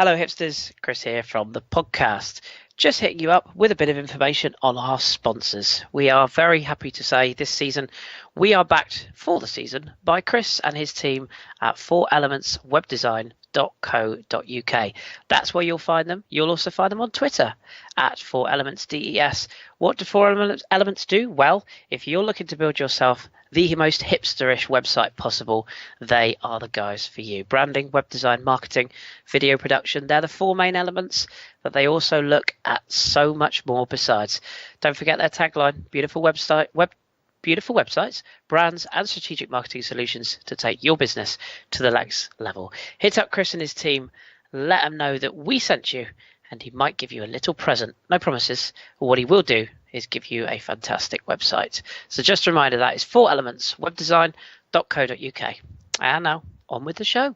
Hello hipsters, Kris here from the podcast. Just hitting you up with a bit of information on our sponsors. We are very happy to say this season we are backed for the season by Kris and his team at 4elementswebdesign.co.uk. That's where you'll find them. You'll also find them on Twitter at 4elementsDES. What do 4Elements do? Well, if you're looking to build yourself the most hipsterish website possible, they are the guys for you. Branding, web design, marketing, video production, they're the four main elements, but they also look at so much more besides. Don't forget their tagline, beautiful websites, brands and strategic marketing solutions to take your business to the next level. Hit up Kris and his team, let them know that we sent you, and he might give you a little present. No promises, but what he will do is give you a fantastic website. So just a reminder, that is 4elementswebdesign.co.uk. And now, on with the show.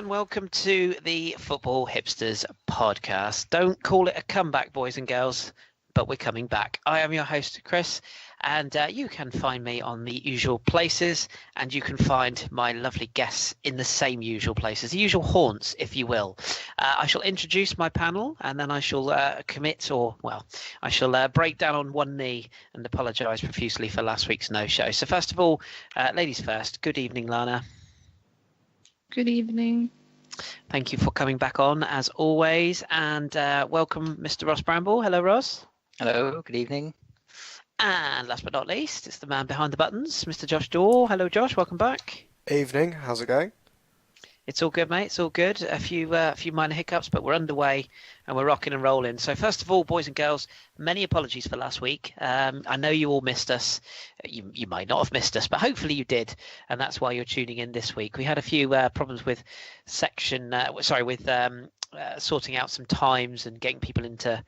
Welcome to the Football Hipsters podcast. Don't call it a comeback, boys and girls, but we're coming back. I am your host, Kris, and you can find me on the usual places, and you can find my lovely guests in the same usual places, the usual haunts, if you will. I shall introduce my panel, and then I shall I shall break down on one knee and apologise profusely for last week's no-show. So first of all, ladies first, good evening, Lana. Good evening. Thank you for coming back on, as always, and welcome, Mr. Ross Bramble. Hello, Ross. Hello, good evening. And last but not least, it's the man behind the buttons, Mr. Josh Dorr. Hello, Josh. Welcome back. Evening. How's it going? It's all good, mate. It's all good. A few minor hiccups, but we're underway and we're rocking and rolling. So first of all, boys and girls, many apologies for last week. I know you all missed us. You might not have missed us, but hopefully you did, and that's why you're tuning in this week. We had a few problems with sorting out some times and getting people into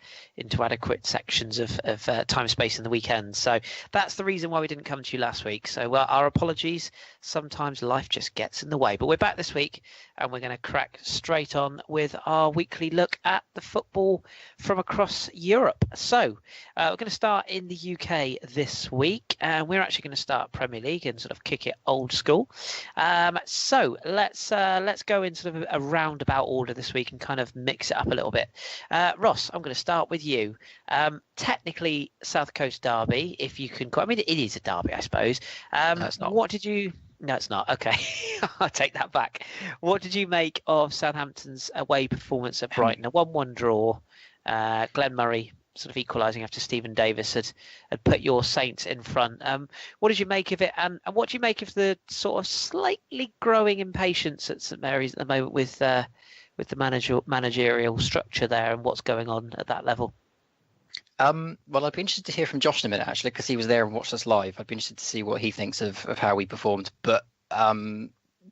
adequate sections of time space in the weekend. So that's the reason why we didn't come to you last week. So our apologies. Sometimes life just gets in the way, but we're back this week and we're going to crack straight on with our weekly look at the football from across Europe. So we're going to start in the UK this week, and we're actually going to start Premier League and sort of kick it old school. So let's go in sort of a roundabout order this week and kind of mix it up a little bit. Ross, I'm going to start with you. Technically South Coast derby, if you can. I mean, it is a derby, I suppose. No, it's not. No, it's not. Okay, I'll take that back. What did you make of Southampton's away performance at Brighton? A 1-1 draw. Glenn Murray sort of equalising after Stephen Davis had put your Saints in front. What did you make of it, and what do you make of the sort of slightly growing impatience at St Mary's at the moment with the managerial structure there and what's going on at that level? Well, I'd be interested to hear from Josh in a minute, actually, because he was there and watched us live. I'd be interested to see what he thinks of how we performed. But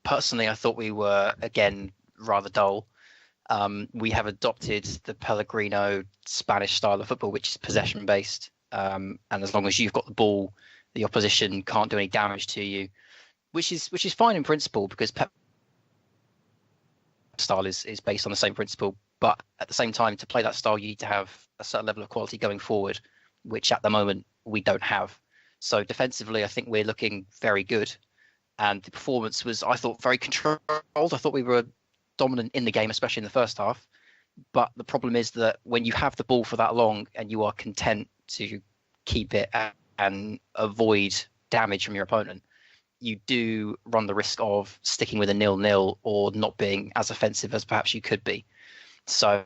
personally, I thought we were, again, rather dull. We have adopted the Pellegrino Spanish style of football, which is possession-based. And as long as you've got the ball, the opposition can't do any damage to you, which is fine in principle, because Pep style is based on the same principle. But at the same time, to play that style, you need to have a certain level of quality going forward, which at the moment we don't have. So defensively, I think we're looking very good. And the performance was, I thought, very controlled. I thought we were dominant in the game, especially in the first half. But the problem is that when you have the ball for that long and you are content to keep it and avoid damage from your opponent, you do run the risk of sticking with a 0-0 or not being as offensive as perhaps you could be. So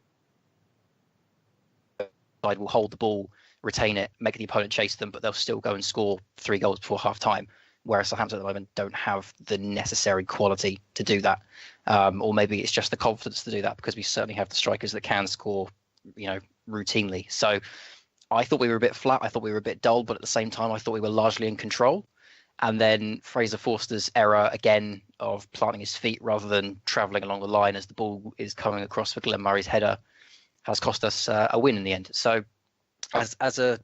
side will hold the ball, retain it, make the opponent chase them, but they'll still go and score 3 goals before half time. Whereas Southampton at the moment don't have the necessary quality to do that. Or maybe it's just the confidence to do that, because we certainly have the strikers that can score, routinely. So I thought we were a bit flat. I thought we were a bit dull, but at the same time, I thought we were largely in control. And then Fraser Forster's error again of planting his feet rather than travelling along the line as the ball is coming across for Glenn Murray's header has cost us a win in the end. So as a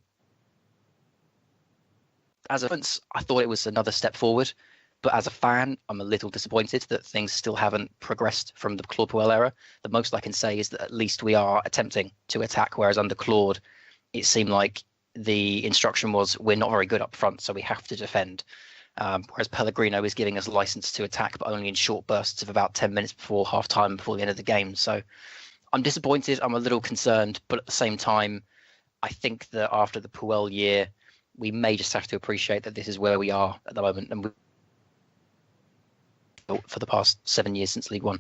fans, I thought it was another step forward. But as a fan, I'm a little disappointed that things still haven't progressed from the Claude Puel era. The most I can say is that at least we are attempting to attack, whereas under Claude, it seemed like the instruction was we're not very good up front, so we have to defend. Whereas Pellegrino is giving us license to attack, but only in short bursts of about 10 minutes before half-time, before the end of the game. So I'm disappointed. I'm a little concerned, but at the same time, I think that after the Puel year, we may just have to appreciate that this is where we are at the moment, and for the past 7 years since League One.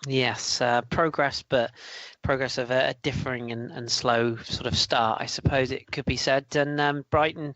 Yes, progress, but progress of a differing and slow sort of start, I suppose it could be said. And Brighton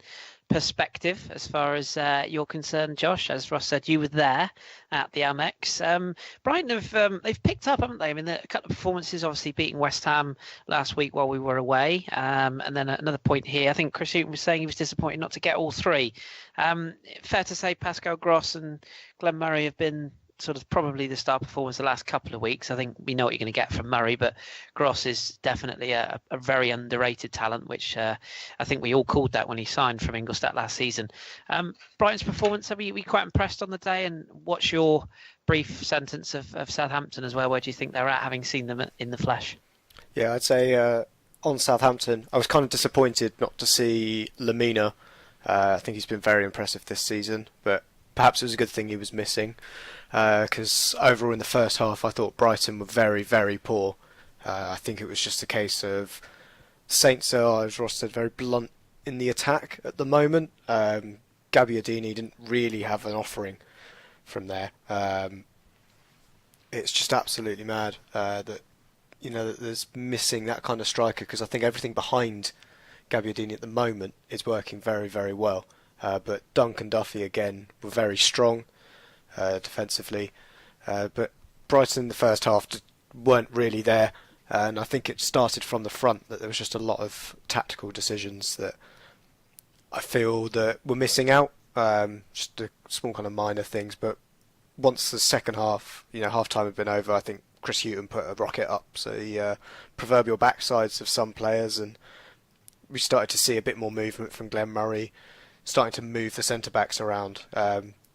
perspective, as far as you're concerned, Josh, as Ross said, you were there at the Amex. Brighton have they've picked up, haven't they? I mean, a couple of performances, obviously beating West Ham last week while we were away, and then another point here. I think Kris was saying he was disappointed not to get all three. Fair to say, Pascal Gross and Glenn Murray have been sort of probably the star performers the last couple of weeks. I think we know what you're going to get from Murray, but Gross is definitely a very underrated talent, which I think we all called that when he signed from Ingolstadt last season. Brighton's performance, are we quite impressed on the day? And what's your brief sentence of Southampton as well? Where do you think they're at, having seen them in the flesh? Yeah, I'd say on Southampton, I was kind of disappointed not to see Lamina. I think he's been very impressive this season, but perhaps it was a good thing he was missing. Because overall in the first half I thought Brighton were very, very poor. I think it was just a case of Saints are, as Ross said, very blunt in the attack at the moment. Gabbiadini didn't really have an offering from there. It's just absolutely mad that there's missing that kind of striker, because I think everything behind Gabbiadini at the moment is working very, very well. But Dunk and Duffy again were very strong defensively, but Brighton in the first half weren't really there, and I think it started from the front that there was just a lot of tactical decisions that I feel that we're missing out. Just a small kind of minor things, but once the second half, half time had been over, I think Chris Hughton put a rocket up so the proverbial backsides of some players, and we started to see a bit more movement from Glenn Murray, starting to move the centre backs around.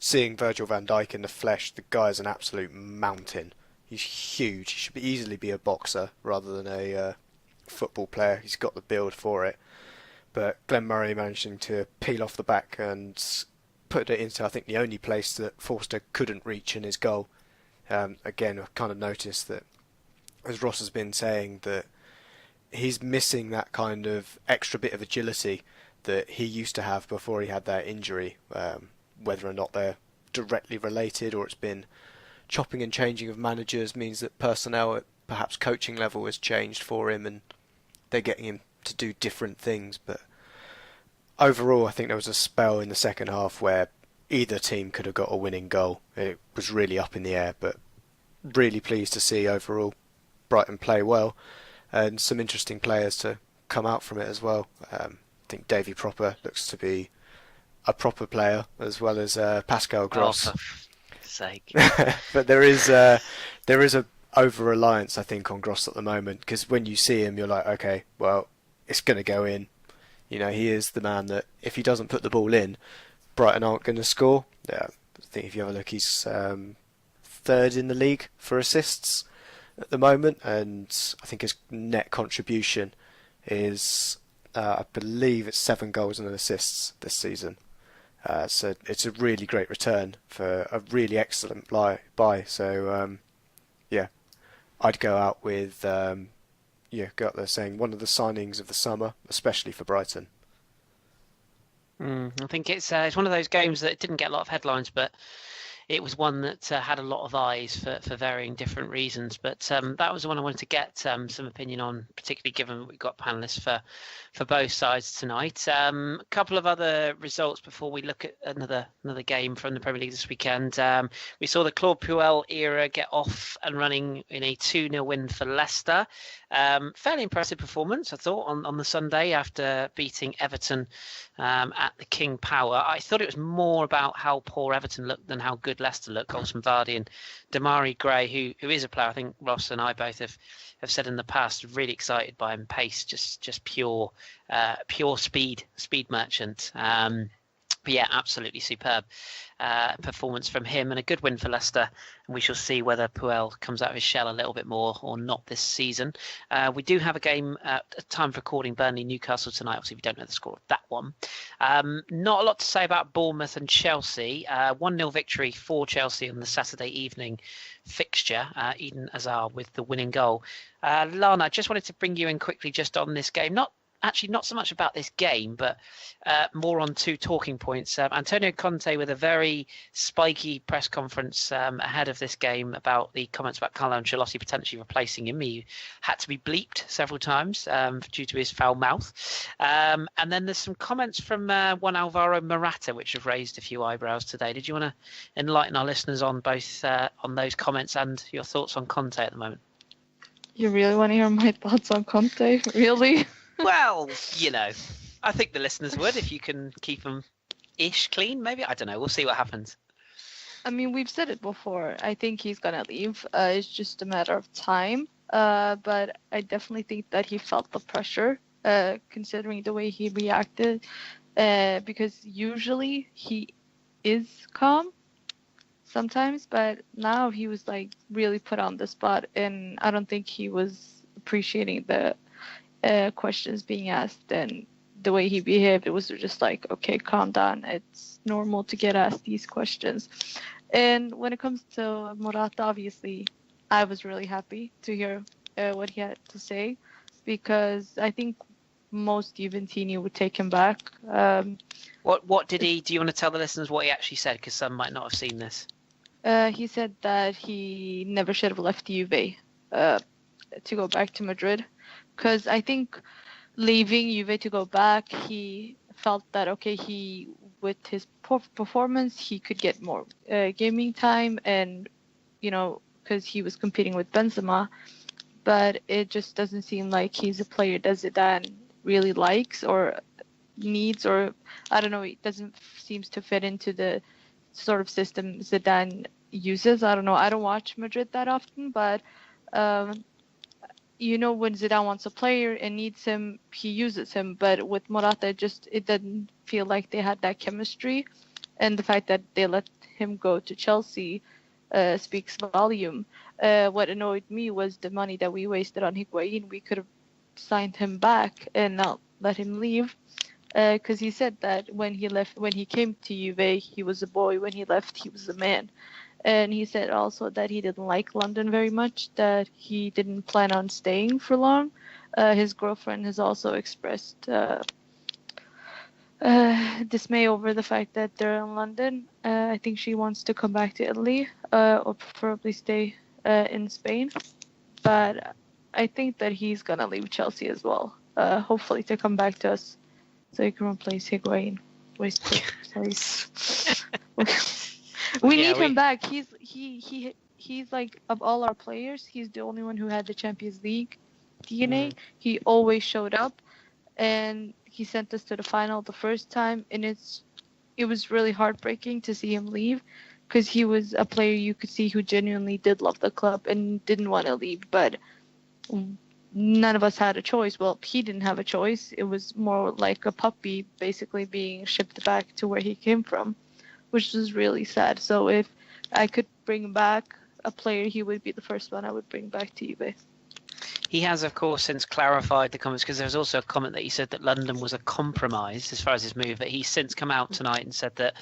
Seeing Virgil van Dijk in the flesh, the guy's an absolute mountain. He's huge. He should easily be a boxer rather than a football player. He's got the build for it. But Glenn Murray managing to peel off the back and put it into, I think, the only place that Forster couldn't reach in his goal. Again, I've kind of noticed that, as Ross has been saying, that he's missing that kind of extra bit of agility that he used to have before he had that injury. Whether or not they're directly related, or it's been chopping and changing of managers, means that personnel at perhaps coaching level has changed for him and they're getting him to do different things. But overall, I think there was a spell in the second half where either team could have got a winning goal. It was really up in the air, but really pleased to see overall Brighton play well and some interesting players to come out from it as well. I think Davy Proper looks to be a proper player, as well as Pascal Gross. Oh, for sake. But there is a over-reliance, I think, on Gross at the moment, because when you see him, you're like, okay, well, it's going to go in. He is the man that if he doesn't put the ball in, Brighton aren't going to score. Yeah, I think if you have a look, he's third in the league for assists at the moment, and I think his net contribution is, I believe it's 7 goals and assists this season. So it's a really great return for a really excellent buy. So yeah, I'd go out with go out there saying one of the signings of the summer, especially for Brighton. I think it's one of those games that didn't get a lot of headlines, but it was one that had a lot of eyes for varying different reasons. But that was the one I wanted to get some opinion on, particularly given we've got panellists for both sides tonight. A couple of other results before we look at another game from the Premier League this weekend. We saw the Claude Puel era get off and running in a 2-0 win for Leicester. Fairly impressive performance, I thought, on the Sunday after beating Everton at the King Power. I thought it was more about how poor Everton looked than how good Leicester look. Goals from Vardy and Damari Gray, who is a player I think Ross and I both have said in the past, really excited by him. Pace, just pure speed merchant. But yeah, absolutely superb performance from him, and a good win for Leicester. And we shall see whether Puel comes out of his shell a little bit more or not this season. We do have a game at time for recording, Burnley-Newcastle tonight. Obviously, we don't know the score of that one. Not a lot to say about Bournemouth and Chelsea. 1-0 victory for Chelsea on the Saturday evening fixture. Eden Hazard with the winning goal. Lana, I just wanted to bring you in quickly just on this game. Not so much about this game, but more on two talking points. Antonio Conte with a very spiky press conference ahead of this game about the comments about Carlo Ancelotti potentially replacing him. He had to be bleeped several times due to his foul mouth. And then there's some comments from one Alvaro Morata, which have raised a few eyebrows today. Did you want to enlighten our listeners on both on those comments and your thoughts on Conte at the moment? You really want to hear my thoughts on Conte? Really? Well, I think the listeners would if you can keep them ish clean. Maybe, I don't know. We'll see what happens. I mean, we've said it before. I think he's gonna leave. It's just a matter of time. But I definitely think that he felt the pressure, considering the way he reacted. Because usually he is calm sometimes, but now he was like really put on the spot, and I don't think he was appreciating the questions being asked, and the way he behaved, it was just like, okay, calm down. It's normal to get asked these questions. And when it comes to Morata, obviously, I was really happy to hear what he had to say, because I think most Juventini would take him back. What did he? Do you want to tell the listeners what he actually said? Because some might not have seen this. He said that he never should have left Juve to go back to Madrid. Because I think leaving Juve to go back, he felt that, okay, with his performance, he could get more gaming time, and, because he was competing with Benzema. But it just doesn't seem like he's a player that Zidane really likes or needs, or, I don't know, it doesn't seem to fit into the sort of system Zidane uses. I don't know. I don't watch Madrid that often, but when Zidane wants a player and needs him, he uses him. But with Morata, it didn't feel like they had that chemistry. And the fact that they let him go to Chelsea speaks volume. What annoyed me was the money that we wasted on Higuain. We could have signed him back and not let him leave. Because he said that when he came to Juve, he was a boy. When he left, he was a man. And he said also that he didn't like London very much, that he didn't plan on staying for long. His girlfriend has also expressed dismay over the fact that they're in London. I think she wants to come back to Italy, or preferably stay in Spain. But I think that he's going to leave Chelsea as well, hopefully to come back to us so he can replace Higuain. We need him back. He's like, of all our players, he's the only one who had the Champions League DNA. Mm-hmm. He always showed up, and he sent us to the final the first time, and it was really heartbreaking to see him leave, because he was a player you could see who genuinely did love the club and didn't want to leave, but none of us had a choice. Well, he didn't have a choice. It was more like a puppy basically being shipped back to where he came from, which was really sad. So if I could bring back a player, he would be the first one I would bring back to Juve. He has, of course, since clarified the comments, because there was also a comment that he said that London was a compromise as far as his move, but he's since come out tonight and said that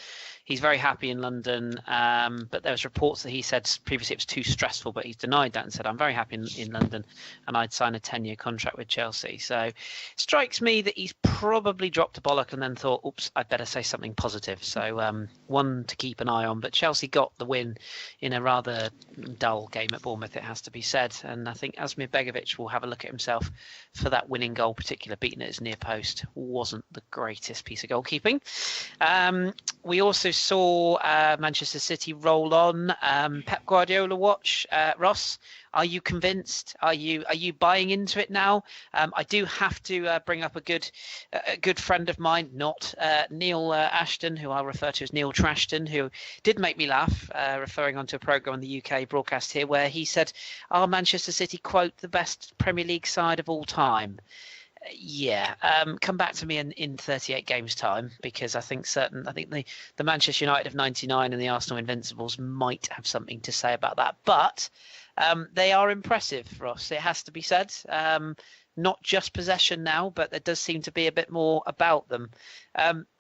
he's very happy in London, but there was reports that he said previously it was too stressful, but he's denied that and said, I'm very happy in London, and I'd sign a 10-year contract with Chelsea. So it strikes me that he's probably dropped a bollock and then thought, oops, I'd better say something positive. So one to keep an eye on. But Chelsea got the win in a rather dull game at Bournemouth, it has to be said. And I think Asmir Begovic will have a look at himself for that winning goal, particular beating at his near post. Wasn't the greatest piece of goalkeeping. We also saw Manchester City roll on. Pep Guardiola watch. Ross, are you convinced? Are you buying into it now? I do have to bring up a good friend of mine, not Neil Ashton, who I'll refer to as Neil Trashton, who did make me laugh, referring onto a programme on the UK broadcast here, where he said, "Are Manchester City, quote, the best Premier League side of all time?" Yeah, come back to me in 38 games time, because I think the Manchester United of '99 and the Arsenal Invincibles might have something to say about that. But they are impressive, Ross. It has to be said. Not just possession now, but there does seem to be a bit more about them.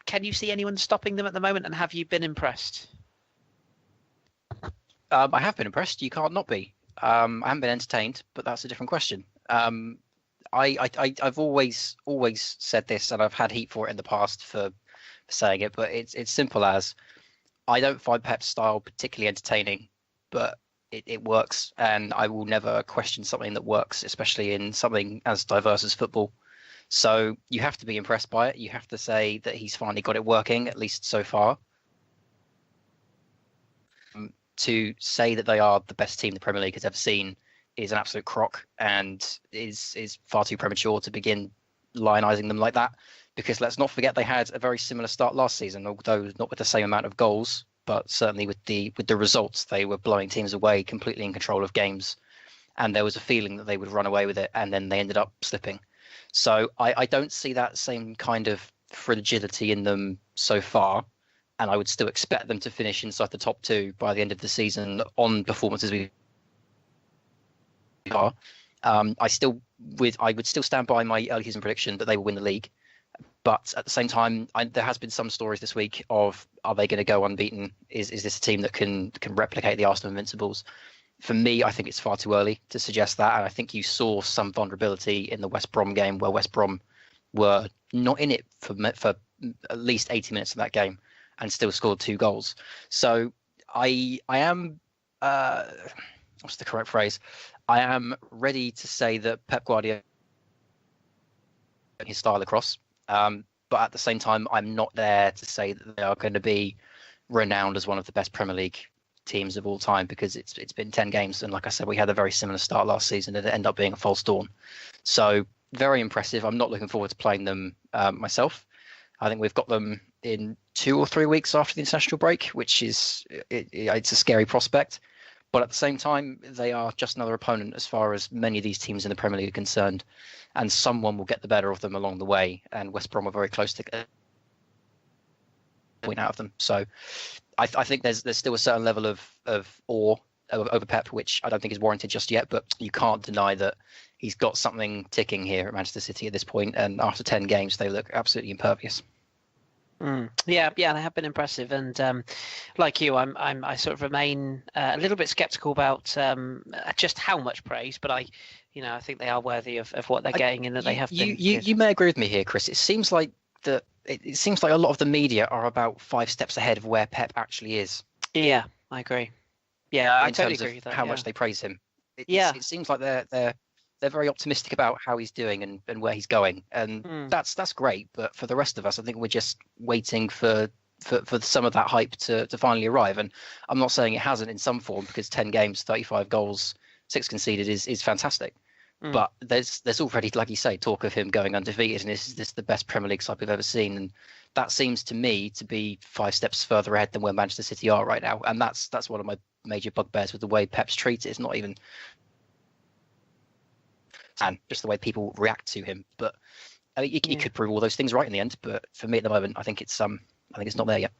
Can you see anyone stopping them at the moment, and have you been impressed? I have been impressed. You can't not be. I haven't been entertained, but that's a different question. I've always said this, and I've had heat for it in the past for saying it, but it's simple as I don't find Pep's style particularly entertaining, but it works, and I will never question something that works, especially in something as diverse as football. So you have to be impressed by it. You have to say that he's finally got it working, at least so far. To say that they are the best team the Premier League has ever seen is an absolute crock, and is far too premature to begin lionising them like that, because let's not forget they had a very similar start last season, although not with the same amount of goals, but certainly with the results. They were blowing teams away, completely in control of games, and there was a feeling that they would run away with it, and then they ended up slipping. So I don't see that same kind of fragility in them so far, and I would still expect them to finish inside the top two by the end of the season on performances we are. I would still stand by my early season prediction that they will win the league, but at the same time, there has been some stories this week of, are they going to go unbeaten? Is this a team that can replicate the Arsenal Invincibles? For me, I think it's far too early to suggest that, and I think you saw some vulnerability in the West Brom game, where West Brom were not in it for at least 80 minutes of that game and still scored 2 goals. So I am what's the correct phrase? I am ready to say that Pep Guardiola his style across, but at the same time, I'm not there to say that they are going to be renowned as one of the best Premier League teams of all time, because it's been 10 games, and like I said, we had a very similar start last season, and it ended up being a false dawn. So very impressive. I'm not looking forward to playing them myself. I think we've got them in 2 or 3 weeks after the international break, which is it's a scary prospect. But at the same time, they are just another opponent as far as many of these teams in the Premier League are concerned. And someone will get the better of them along the way. And West Brom are very close to point out of them. So I think there's still a certain level of awe over Pep, which I don't think is warranted just yet. But you can't deny that he's got something ticking here at Manchester City at this point. And after 10 games, they look absolutely impervious. Yeah, they have been impressive, and like you, I sort of remain a little bit sceptical about just how much praise, but I think they are worthy of what they're getting, and that they have been. You may agree with me here, Kris. It seems like a lot of the media are about 5 steps ahead of where Pep actually is. Yeah, I agree. Yeah, I totally agree with that. How much they praise him. It seems like they're very optimistic about how he's doing and where he's going, and that's great. But for the rest of us, I think we're just waiting for some of that hype to finally arrive. And I'm not saying it hasn't in some form, because 10 games, 35 goals, 6 conceded is fantastic. But there's already, like you say, talk of him going undefeated, and is this the best Premier League side we've ever seen? And that seems to me to be 5 steps further ahead than where Manchester City are right now. And that's one of my major bugbears with the way Pep's treated it. It's not even and just the way people react to him. But I mean, he could prove all those things right in the end. But for me at the moment, I think it's not there yet.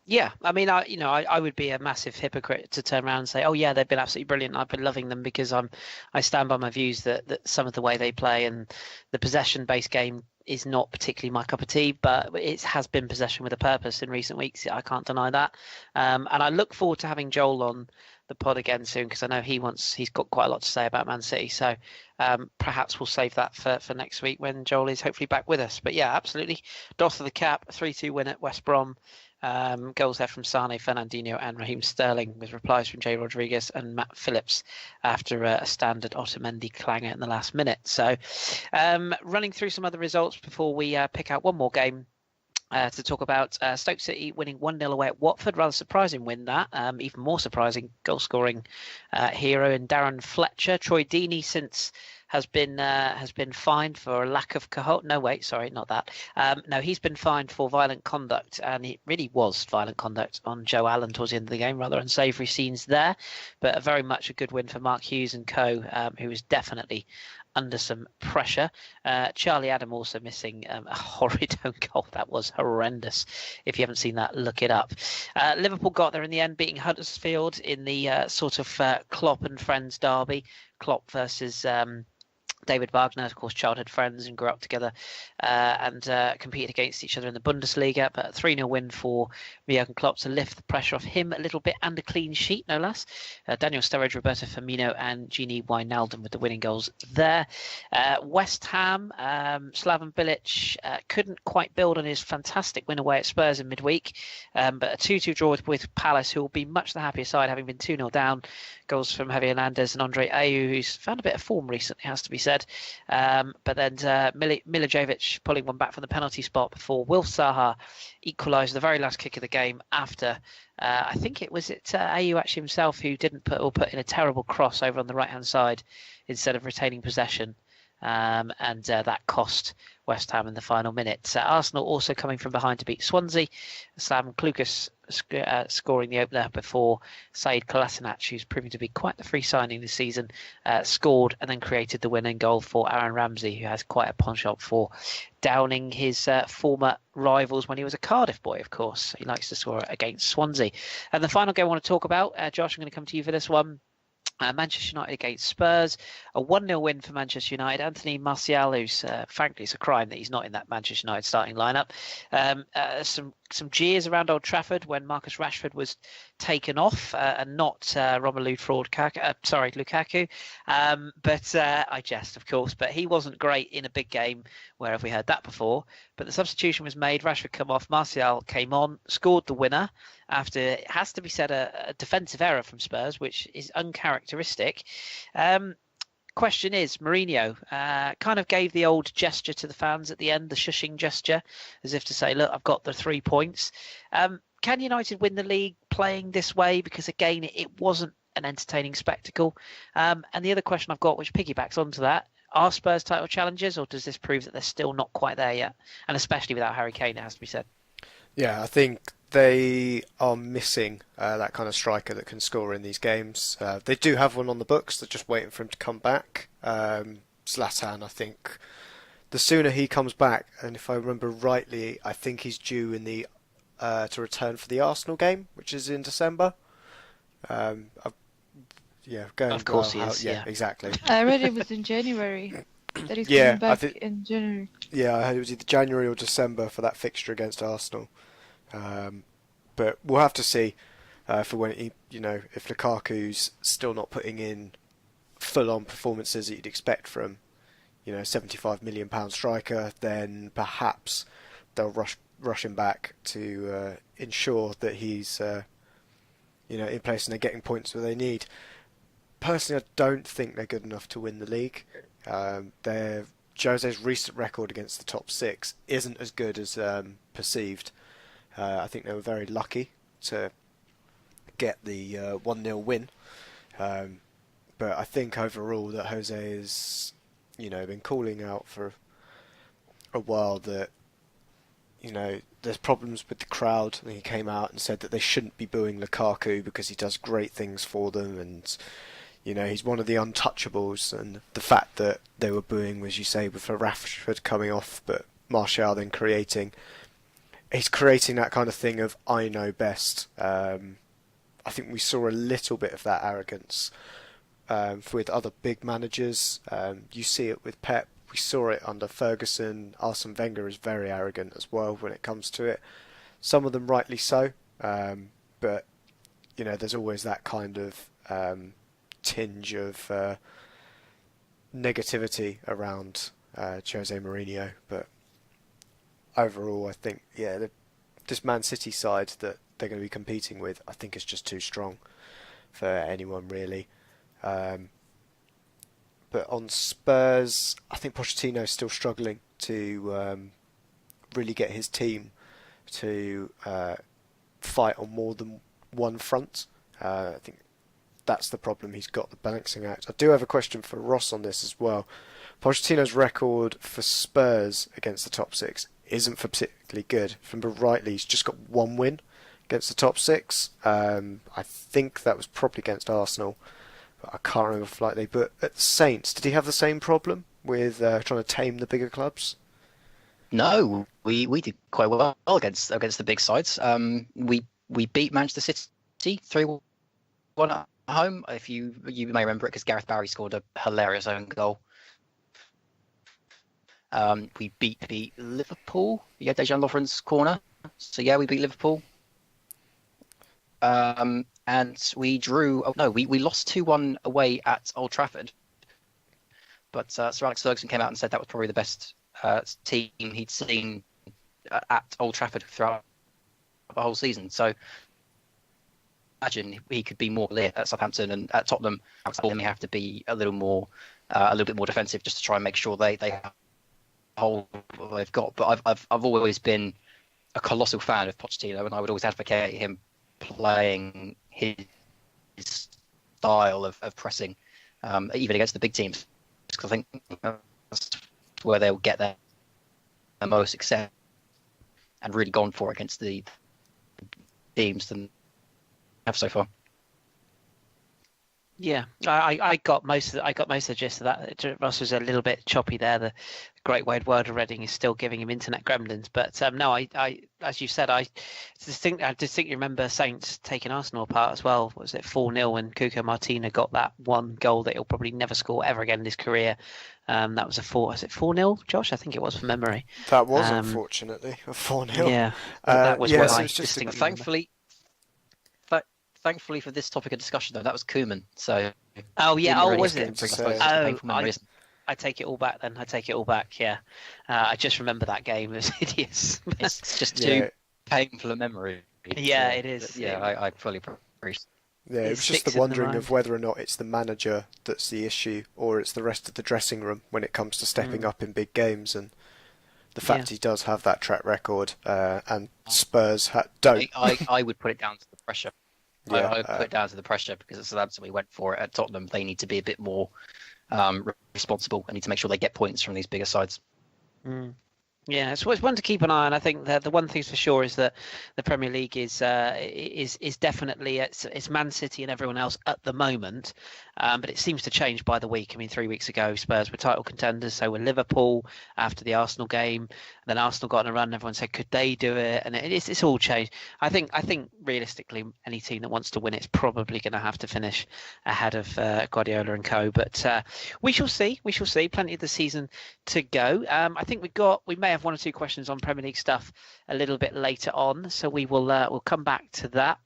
Yeah, I mean, I would be a massive hypocrite to turn around and say, oh yeah, they've been absolutely brilliant. I've been loving them, because I stand by my views that some of the way they play and the possession-based game is not particularly my cup of tea, but it has been possession with a purpose in recent weeks. I can't deny that. And I look forward to having Joel on the pod again soon, because I know he's got quite a lot to say about Man City. So perhaps we'll save that for next week when Joel is hopefully back with us. But yeah, absolutely. Doff of the cap, 3-2 win at West Brom. Goals there from Sane, Fernandinho and Raheem Sterling, with replies from Jay Rodriguez and Matt Phillips after a standard Otamendi clanger in the last minute. So running through some other results before we pick out one more game. to talk about Stoke City winning 1-0 away at Watford. Rather surprising win that. Even more surprising goal-scoring hero in Darren Fletcher. Troy Deeney since has been fined for a lack of No, wait, sorry, not that. No, he's been fined for violent conduct, and it really was violent conduct on Joe Allen towards the end of the game. Rather unsavoury scenes there, but very much a good win for Mark Hughes and co, who was definitely under some pressure. Charlie Adam also missing a horrid own goal. That was horrendous. If you haven't seen that, look it up. Liverpool got there in the end, beating Huddersfield in the sort of Klopp and friends derby. Klopp versus David Wagner, of course, childhood friends and grew up together and competed against each other in the Bundesliga. But a 3-0 win for Jurgen Klopp to lift the pressure off him a little bit, and a clean sheet, no less. Daniel Sturridge, Roberto Firmino and Gini Wijnaldum with the winning goals there. West Ham, Slaven Bilic couldn't quite build on his fantastic win away at Spurs in midweek, but a 2-2 draw with Palace, who will be much the happier side, having been 2-0 down. Goals from Javier Hernandez and Andre Ayew, who's found a bit of form recently, has to be said. But then Milivojevic pulling one back from the penalty spot before Wilf Zaha equalised the very last kick of the game after I think it was Ayew actually himself who didn't put in a terrible cross over on the right hand side instead of retaining possession. And that cost West Ham in the final minutes. Arsenal also coming from behind to beat Swansea. Slaven Klukas scoring the opener before Said Kolasinac, who's proving to be quite the free signing this season, scored and then created the winning goal for Aaron Ramsey, who has quite a penchant for downing his former rivals when he was a Cardiff boy, of course. He likes to score against Swansea. And the final game I want to talk about, Josh, I'm going to come to you for this one. Manchester United against Spurs, a 1-0 win for Manchester United. Anthony Martial, who's frankly, it's a crime that he's not in that Manchester United starting lineup. Some jeers around Old Trafford when Marcus Rashford was taken off and not Romelu Lukaku. But I jest, of course. But he wasn't great in a big game. Where have we heard that before? But the substitution was made. Rashford come off. Martial came on, scored the winner after, it has to be said, a defensive error from Spurs, which is uncharacteristic. Question is, Mourinho kind of gave the old gesture to the fans at the end, the shushing gesture, as if to say, look, I've got the 3 points. Can United win the league playing this way? Because, again, it wasn't an entertaining spectacle. And the other question I've got, which piggybacks onto that, are Spurs title challengers, or does this prove that they're still not quite there yet? And especially without Harry Kane, it has to be said. Yeah, I think they are missing that kind of striker that can score in these games. They do have one on the books. They're just waiting for him to come back. Zlatan, I think the sooner he comes back, and if I remember rightly, I think he's due in the to return for the Arsenal game, which is in December. Going of course he is. Yeah, exactly. I read it was in January. That he's coming back in January. Yeah, I heard it was either January or December for that fixture against Arsenal. But we'll have to see for when if Lukaku's still not putting in full-on performances that you'd expect from £75 million striker, then perhaps they'll rush him back to ensure that he's in place and they're getting points where they need. Personally, I don't think they're good enough to win the league. Jose's recent record against the top 6 isn't as good as perceived. I think they were very lucky to get the 1-0 win. But I think overall that Jose has been calling out for a while that there's problems with the crowd. And he came out and said that they shouldn't be booing Lukaku because he does great things for them, and he's one of the untouchables. And the fact that they were booing, as you say, with Rashford coming off, but Martial then he's creating that kind of thing of I know best. I think we saw a little bit of that arrogance with other big managers. You see it with Pep. We saw it under Ferguson. Arsene Wenger is very arrogant as well when it comes to it. Some of them rightly so, but there's always that kind of tinge of negativity around Jose Mourinho. But overall, I think this Man City side that they're going to be competing with, I think is just too strong for anyone really. But on Spurs, I think Pochettino's still struggling to really get his team to fight on more than one front. I think that's the problem he's got, the balancing act. I do have a question for Ross on this as well. Pochettino's record for Spurs against the top six isn't particularly good. If I remember rightly, he's just got one win against the top six. I think that was probably against Arsenal, but I can't remember flightly. But at Saints, did he have the same problem with trying to tame the bigger clubs? No, we did quite well against the big sides. We beat Manchester City 3-1 at home. If you may remember it, because Gareth Barry scored a hilarious own goal. We beat Liverpool. Yeah, Dejan Lovren's corner. So yeah, we beat Liverpool. And we drew. Oh no, we lost 2-1 away at Old Trafford. But Sir Alex Ferguson came out and said that was probably the best team he'd seen at Old Trafford throughout the whole season. So imagine he could be more clear at Southampton and at Tottenham. They have to be a little bit more defensive just to try and make sure they hold what they've got. But I've always been a colossal fan of Pochettino, and I would always advocate him playing his style of pressing, even against the big teams, because I think that's where they'll get their most success, and really gone for against the teams than have so far. Yeah, I got most of the gist of that. Ross was a little bit choppy there. The great wide word of Reading is still giving him internet gremlins, but no, I as you said, I distinctly remember Saints taking Arsenal apart as well. Was it 4-0 when Cuco Martina got that one goal that he'll probably never score ever again in his career? That was was it 4-0, Josh? I think it was from memory. That was unfortunately a 4-0. Yeah, that was what so I it's just distinctly. Thankfully for this topic of discussion, though, that was Koeman. So. Oh yeah. Really Was it? I take it all back then. I take it all back. Yeah. I just remember that game. It was hideous. It's just too painful a memory. Yeah, it is. Yeah, I fully appreciate. Yeah, it was just the wondering of whether or not it's the manager that's the issue, or it's the rest of the dressing room when it comes to stepping up in big games. And the fact he does have that track record, and Spurs don't. I would put it down to the pressure. Yeah, I would put it down to the pressure, because as Southampton, we went for it. At Tottenham, they need to be a bit more responsible and need to make sure they get points from these bigger sides. Yeah, it's one to keep an eye on. I think that the one thing for sure is that the Premier League is definitely it's Man City and everyone else at the moment, but it seems to change by the week. I mean, 3 weeks ago, Spurs were title contenders, so were Liverpool after the Arsenal game. Then Arsenal got on a run. Everyone said, could they do it? And it's all changed. I think realistically, any team that wants to win it's probably going to have to finish ahead of Guardiola and co. But we shall see. We shall see. Plenty of the season to go. I think we may have one or two questions on Premier League stuff a little bit later on, so we'll come back to that.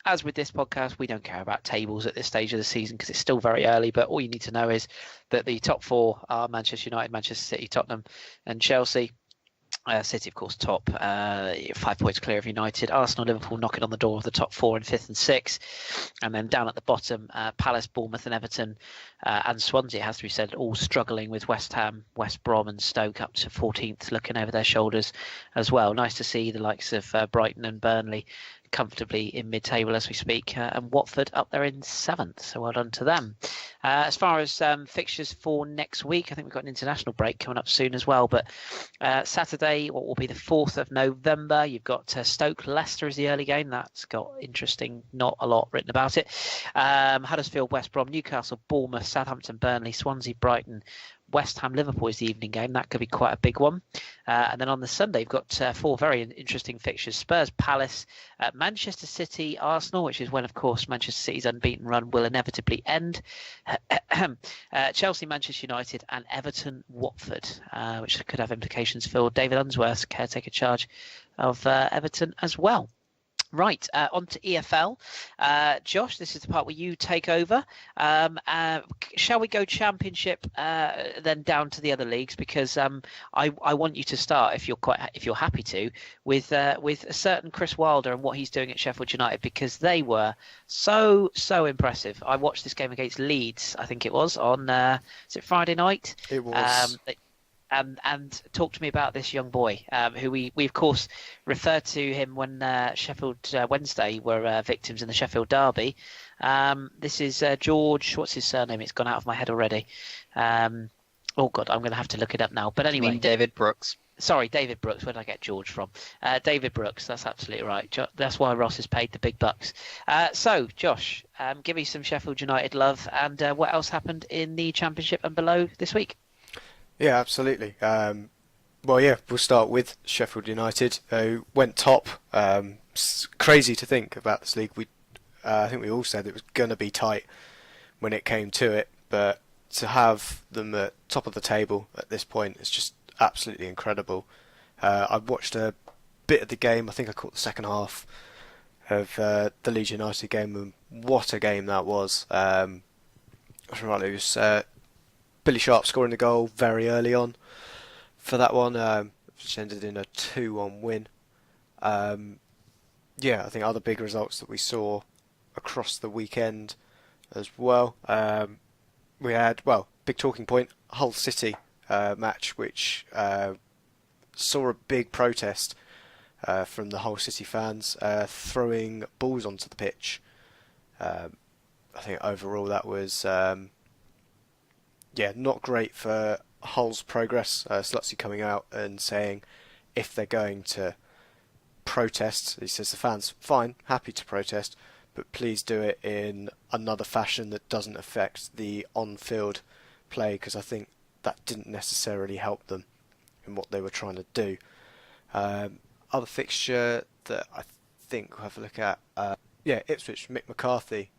As with this podcast, we don't care about tables at this stage of the season because it's still very early, but all you need to know is that the top four are Manchester United, Manchester City, Tottenham and Chelsea. City, of course, top, 5 points clear of United. Arsenal, Liverpool knocking on the door of the top four in 5th and 6th. And then down at the bottom, Palace, Bournemouth and Everton and Swansea, it has to be said, all struggling with West Ham, West Brom and Stoke up to 14th, looking over their shoulders as well. Nice to see the likes of Brighton and Burnley comfortably in mid-table as we speak, and Watford up there in 7th, so well done to them. As far as fixtures for next week, I think we've got an international break coming up soon as well, but Saturday, what will be the 4th of November, you've got Stoke Leicester as the early game. That's got interesting, not a lot written about it. Huddersfield, West Brom, Newcastle, Bournemouth, Southampton, Burnley, Swansea, Brighton, West Ham, Liverpool is the evening game. That could be quite a big one. And then on the Sunday, you've got 4 very interesting fixtures. Spurs, Palace, Manchester City, Arsenal, which is when, of course, Manchester City's unbeaten run will inevitably end. Chelsea, Manchester United and Everton, Watford, which could have implications for David Unsworth's caretaker charge of Everton as well. Right, on to EFL. Josh, this is the part where you take over. Shall we go Championship, then down to the other leagues? Because I want you to start, if you're happy to, with a certain Chris Wilder and what he's doing at Sheffield United, because they were so impressive. I watched this game against Leeds, I think it was on is it Friday night? It was. and talk to me about this young boy, who we of course referred to him when Sheffield Wednesday were victims in the Sheffield derby. This is George. What's his surname? It's gone out of my head already. Oh God, I'm going to have to look it up now. But anyway, You mean David Brooks. Sorry, David Brooks. Where did I get George from? David Brooks. That's absolutely right. That's why Ross is paid the big bucks. So, Josh, give me some Sheffield United love, and what else happened in the Championship and below this week? Yeah, absolutely. Well, yeah, we'll start with Sheffield United, who went top. Crazy to think about this league. I think we all said it was going to be tight when it came to it, but to have them at top of the table at this point is just absolutely incredible. I watched a bit of the game. I think I caught the second half of the Leeds United game, and what a game that was. It was Billy Sharp scoring the goal very early on for that one, which ended in a 2-1 win. Yeah, I think other big results that we saw across the weekend as well. We had, big talking point, Hull City match, which saw a big protest from the Hull City fans throwing balls onto the pitch. I think overall that was not great for Hull's progress. Slutsy coming out and saying if they're going to protest, he says the fans, fine, happy to protest, but please do it in another fashion that doesn't affect the on-field play, because I think that didn't necessarily help them in what they were trying to do. Other fixture that I think we'll have a look at, Ipswich, Mick McCarthy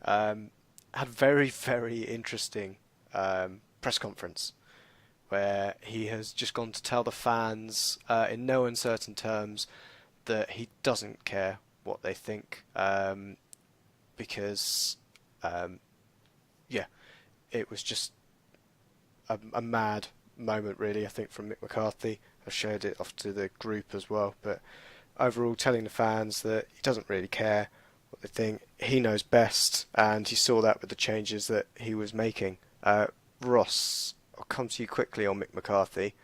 had a very, very interesting press conference where he has just gone to tell the fans in no uncertain terms that he doesn't care what they think, because it was just a mad moment, really, I think, from Mick McCarthy. I shared it off to the group as well, but overall telling the fans that he doesn't really care what they think, he knows best, and he saw that with the changes that he was making. Ross, I'll come to you quickly on Mick McCarthy.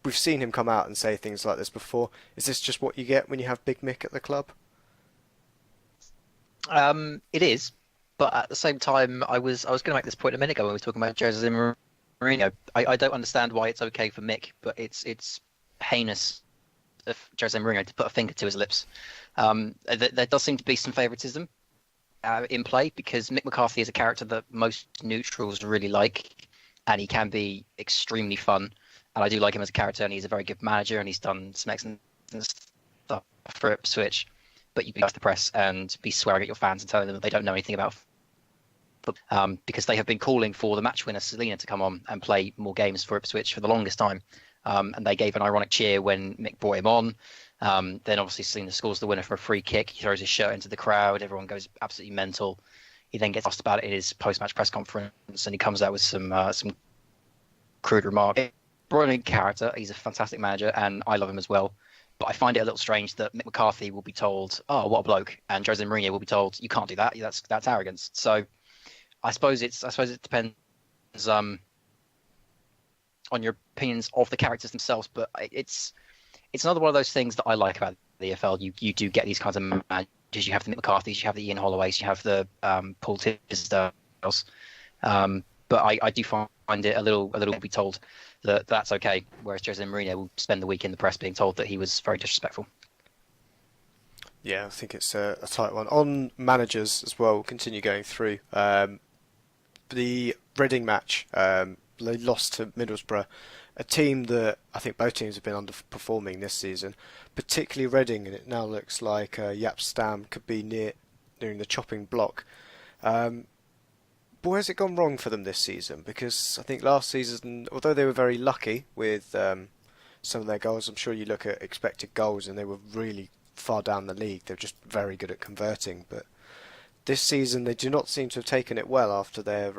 We've seen him come out and say things like this before. Is this just what you get when you have Big Mick at the club? It is, but at the same time, I was going to make this point a minute ago when we were talking about Jose Mourinho. I don't understand why it's okay for Mick, but it's heinous of Jose Mourinho to put a finger to his lips. There does seem to be some favouritism in play, because Mick McCarthy is a character that most neutrals really like, and he can be extremely fun. And I do like him as a character, and he's a very good manager, and he's done some excellent stuff for Ipswich. But you can go to the press and be swearing at your fans and telling them that they don't know anything about football, because they have been calling for the match winner Selena to come on and play more games for Ipswich for the longest time. And they gave an ironic cheer when Mick brought him on. Then obviously Selena scores the winner for a free kick. He throws his shirt into the crowd. Everyone goes absolutely mental. He then gets asked about it in his post-match press conference, and he comes out with some crude remarks. Brilliant character. He's a fantastic manager, and I love him as well. But I find it a little strange that Mick McCarthy will be told, "Oh, what a bloke," and Jose Mourinho will be told, "You can't do that. That's arrogance." So I suppose it depends on your opinions of the characters themselves. But it's another one of those things that I like about the EFL. You do get these kinds of managers. You have the Mick McCarthys, you have the Ian Holloways, you have the Paul Tisdales. But I do find it a little to be told that that's okay, whereas Jose Mourinho will spend the week in the press being told that he was very disrespectful. Yeah, I think it's a tight one. On managers as well, we'll continue going through. The Reading match, they lost to Middlesbrough, a team that I think both teams have been underperforming this season, particularly Reading, and it now looks like Jaap Stam could be nearing the chopping block. But where's it gone wrong for them this season? Because I think last season, although they were very lucky with some of their goals, I'm sure you look at expected goals and they were really far down the league. They're just very good at converting. But this season, they do not seem to have taken it well after their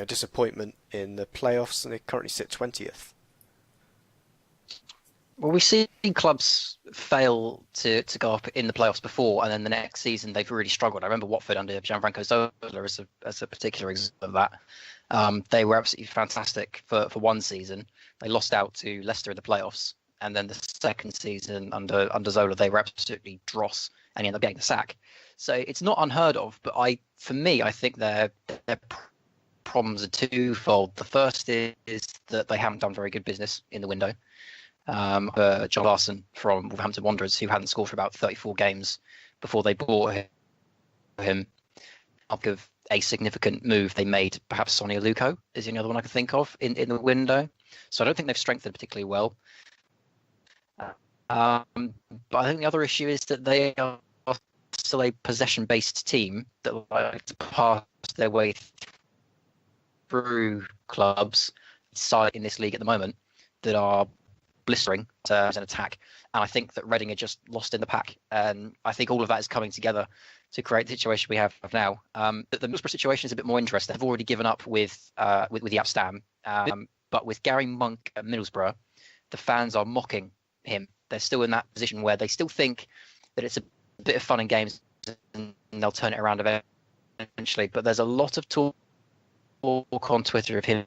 disappointment in the playoffs, and they currently sit 20th. Well, we've seen clubs fail to go up in the playoffs before, and then the next season they've really struggled. I remember Watford under Gianfranco Zola as a particular example of that. They were absolutely fantastic for one season. They lost out to Leicester in the playoffs, and then the second season under Zola, they were absolutely dross, and he ended up getting the sack. So it's not unheard of, but for me, I think their problems are twofold. The first is that they haven't done very good business in the window. John Larson from Wolverhampton Wanderers, who hadn't scored for about 34 games before they bought him, of a significant move they made. Perhaps Sonia Luko is the other one I can think of in the window. So I don't think they've strengthened particularly well. But I think the other issue is that they are still a possession-based team that like to pass their way through clubs in this league at the moment that are blistering as an attack. And I think that Reading are just lost in the pack. And I think all of that is coming together to create the situation we have now. The Middlesbrough situation is a bit more interesting. They've already given up with the Stam, but with Gary Monk at Middlesbrough, the fans are mocking him. They're still in that position where they still think that it's a bit of fun and games and they'll turn it around eventually. But there's a lot of talk on Twitter of him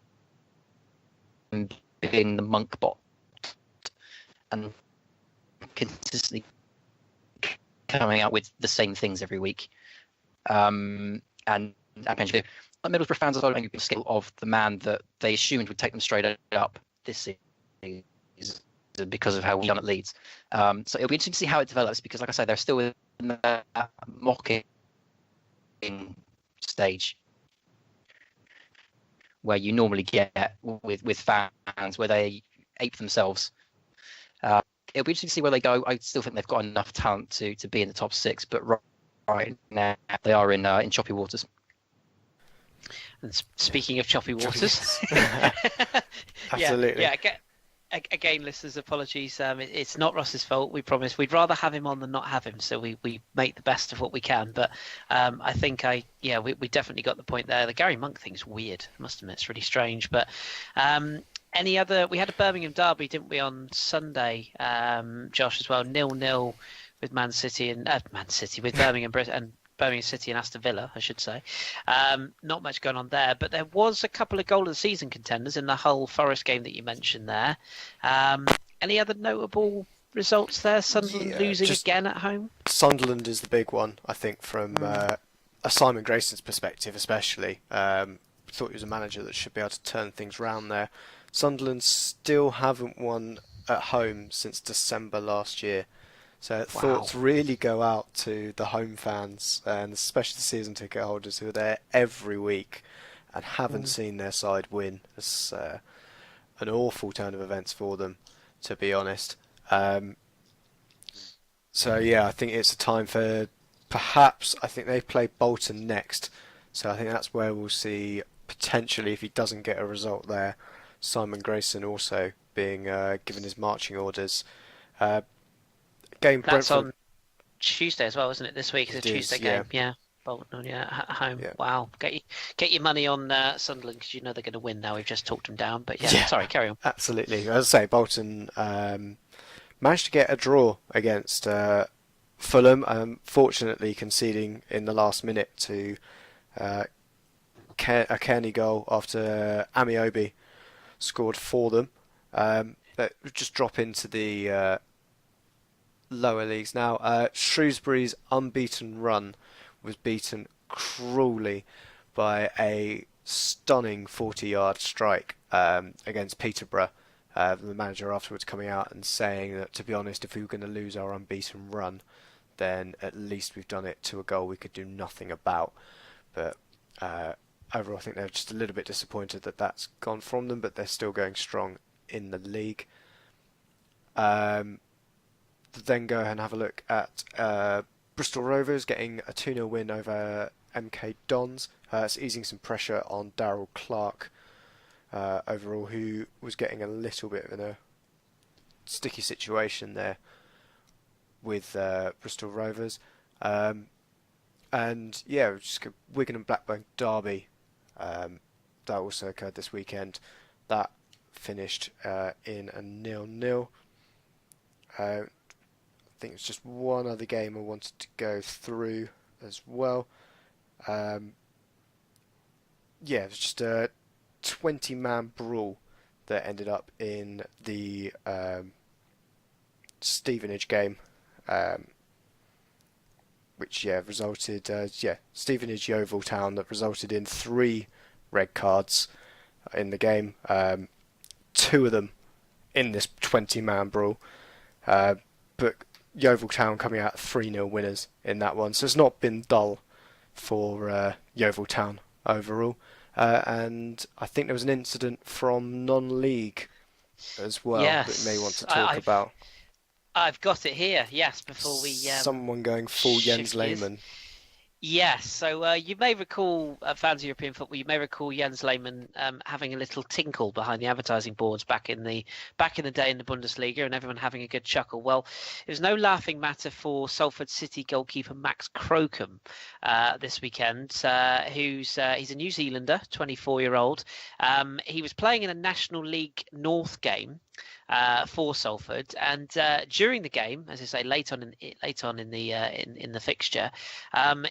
being the Monk bot and consistently coming out with the same things every week. And Middlesbrough fans are following the skill of the man that they assumed would take them straight up this season because of how well done at Leeds. So it'll be interesting to see how it develops because, like I say, they're still in that mocking stage where you normally get with fans where they ape themselves. It'll be interesting to see where they go. I still think they've got enough talent to be in the top six, but right now they are in choppy waters. And speaking of choppy waters, absolutely. Yeah. Again, listeners, apologies. It's not Ross's fault. We promise. We'd rather have him on than not have him, so we make the best of what we can. But I think we definitely got the point there. The Gary Monk thing's weird. I must admit, it's really strange. But any other? We had a Birmingham derby, didn't we, on Sunday, Josh, as well? 0-0 with Man City with Birmingham and Birmingham City and Aston Villa, I should say. Not much going on there, but there was a couple of goal of the season contenders in the Hull Forest game that you mentioned there. Any other notable results there? Sunderland losing again at home? Sunderland is the big one, I think, from a Simon Grayson's perspective especially. Thought he was a manager that should be able to turn things round there. Sunderland still haven't won at home since December last year. So thoughts really go out to the home fans and especially the season ticket holders who are there every week and haven't seen their side win. It's an awful turn of events for them, to be honest. So yeah, I think it's a time for I think they play Bolton next. So I think that's where we'll see potentially, if he doesn't get a result there, Simon Grayson also being given his marching orders. Game That's Brentford. on Tuesday as well, isn't it? This week is a Tuesday game. Yeah. Bolton, at home. Yeah. Wow. Get your money on Sunderland because you know they're going to win now. We've just talked them down. But sorry, carry on. Absolutely. As I say, Bolton managed to get a draw against Fulham, fortunately conceding in the last minute to a Kearney goal after Amiobi scored for them. That just drop into the lower leagues now. Shrewsbury's unbeaten run was beaten cruelly by a stunning 40-yard strike against Peterborough. The manager afterwards coming out and saying that, to be honest, if we were going to lose our unbeaten run, then at least we've done it to a goal we could do nothing about. But overall, I think they're just a little bit disappointed that that's gone from them, but they're still going strong in the league. Then go ahead and have a look at Bristol Rovers getting a 2-0 win over MK Dons. It's easing some pressure on Darryl Clark overall, who was getting a little bit in a sticky situation there with Bristol Rovers. And yeah, just Wigan and Blackburn derby that also occurred this weekend. That finished in a 0-0. I think it's just one other game I wanted to go through as well. Yeah, it's just 20-man brawl that ended up in the Stevenage game, which resulted Stevenage Yeovil Town, that resulted in 3 red cards in the game, 2 of them in this 20-man brawl, but Yeovil Town coming out 3-0 winners in that one. So it's not been dull for Yeovil Town overall. And I think there was an incident from non-league as well that you may want to talk about. I've got it here, yes, before we... Someone going full Jens Lehmann. Yes, so you may recall, fans of European football, you may recall Jens Lehmann having a little tinkle behind the advertising boards back in the day in the Bundesliga, and everyone having a good chuckle. Well, it was no laughing matter for Salford City goalkeeper Max Crocombe this weekend, he's a New Zealander, 24-year-old. He was playing in a National League North game for Salford, and during the game, as I say, late on in the fixture,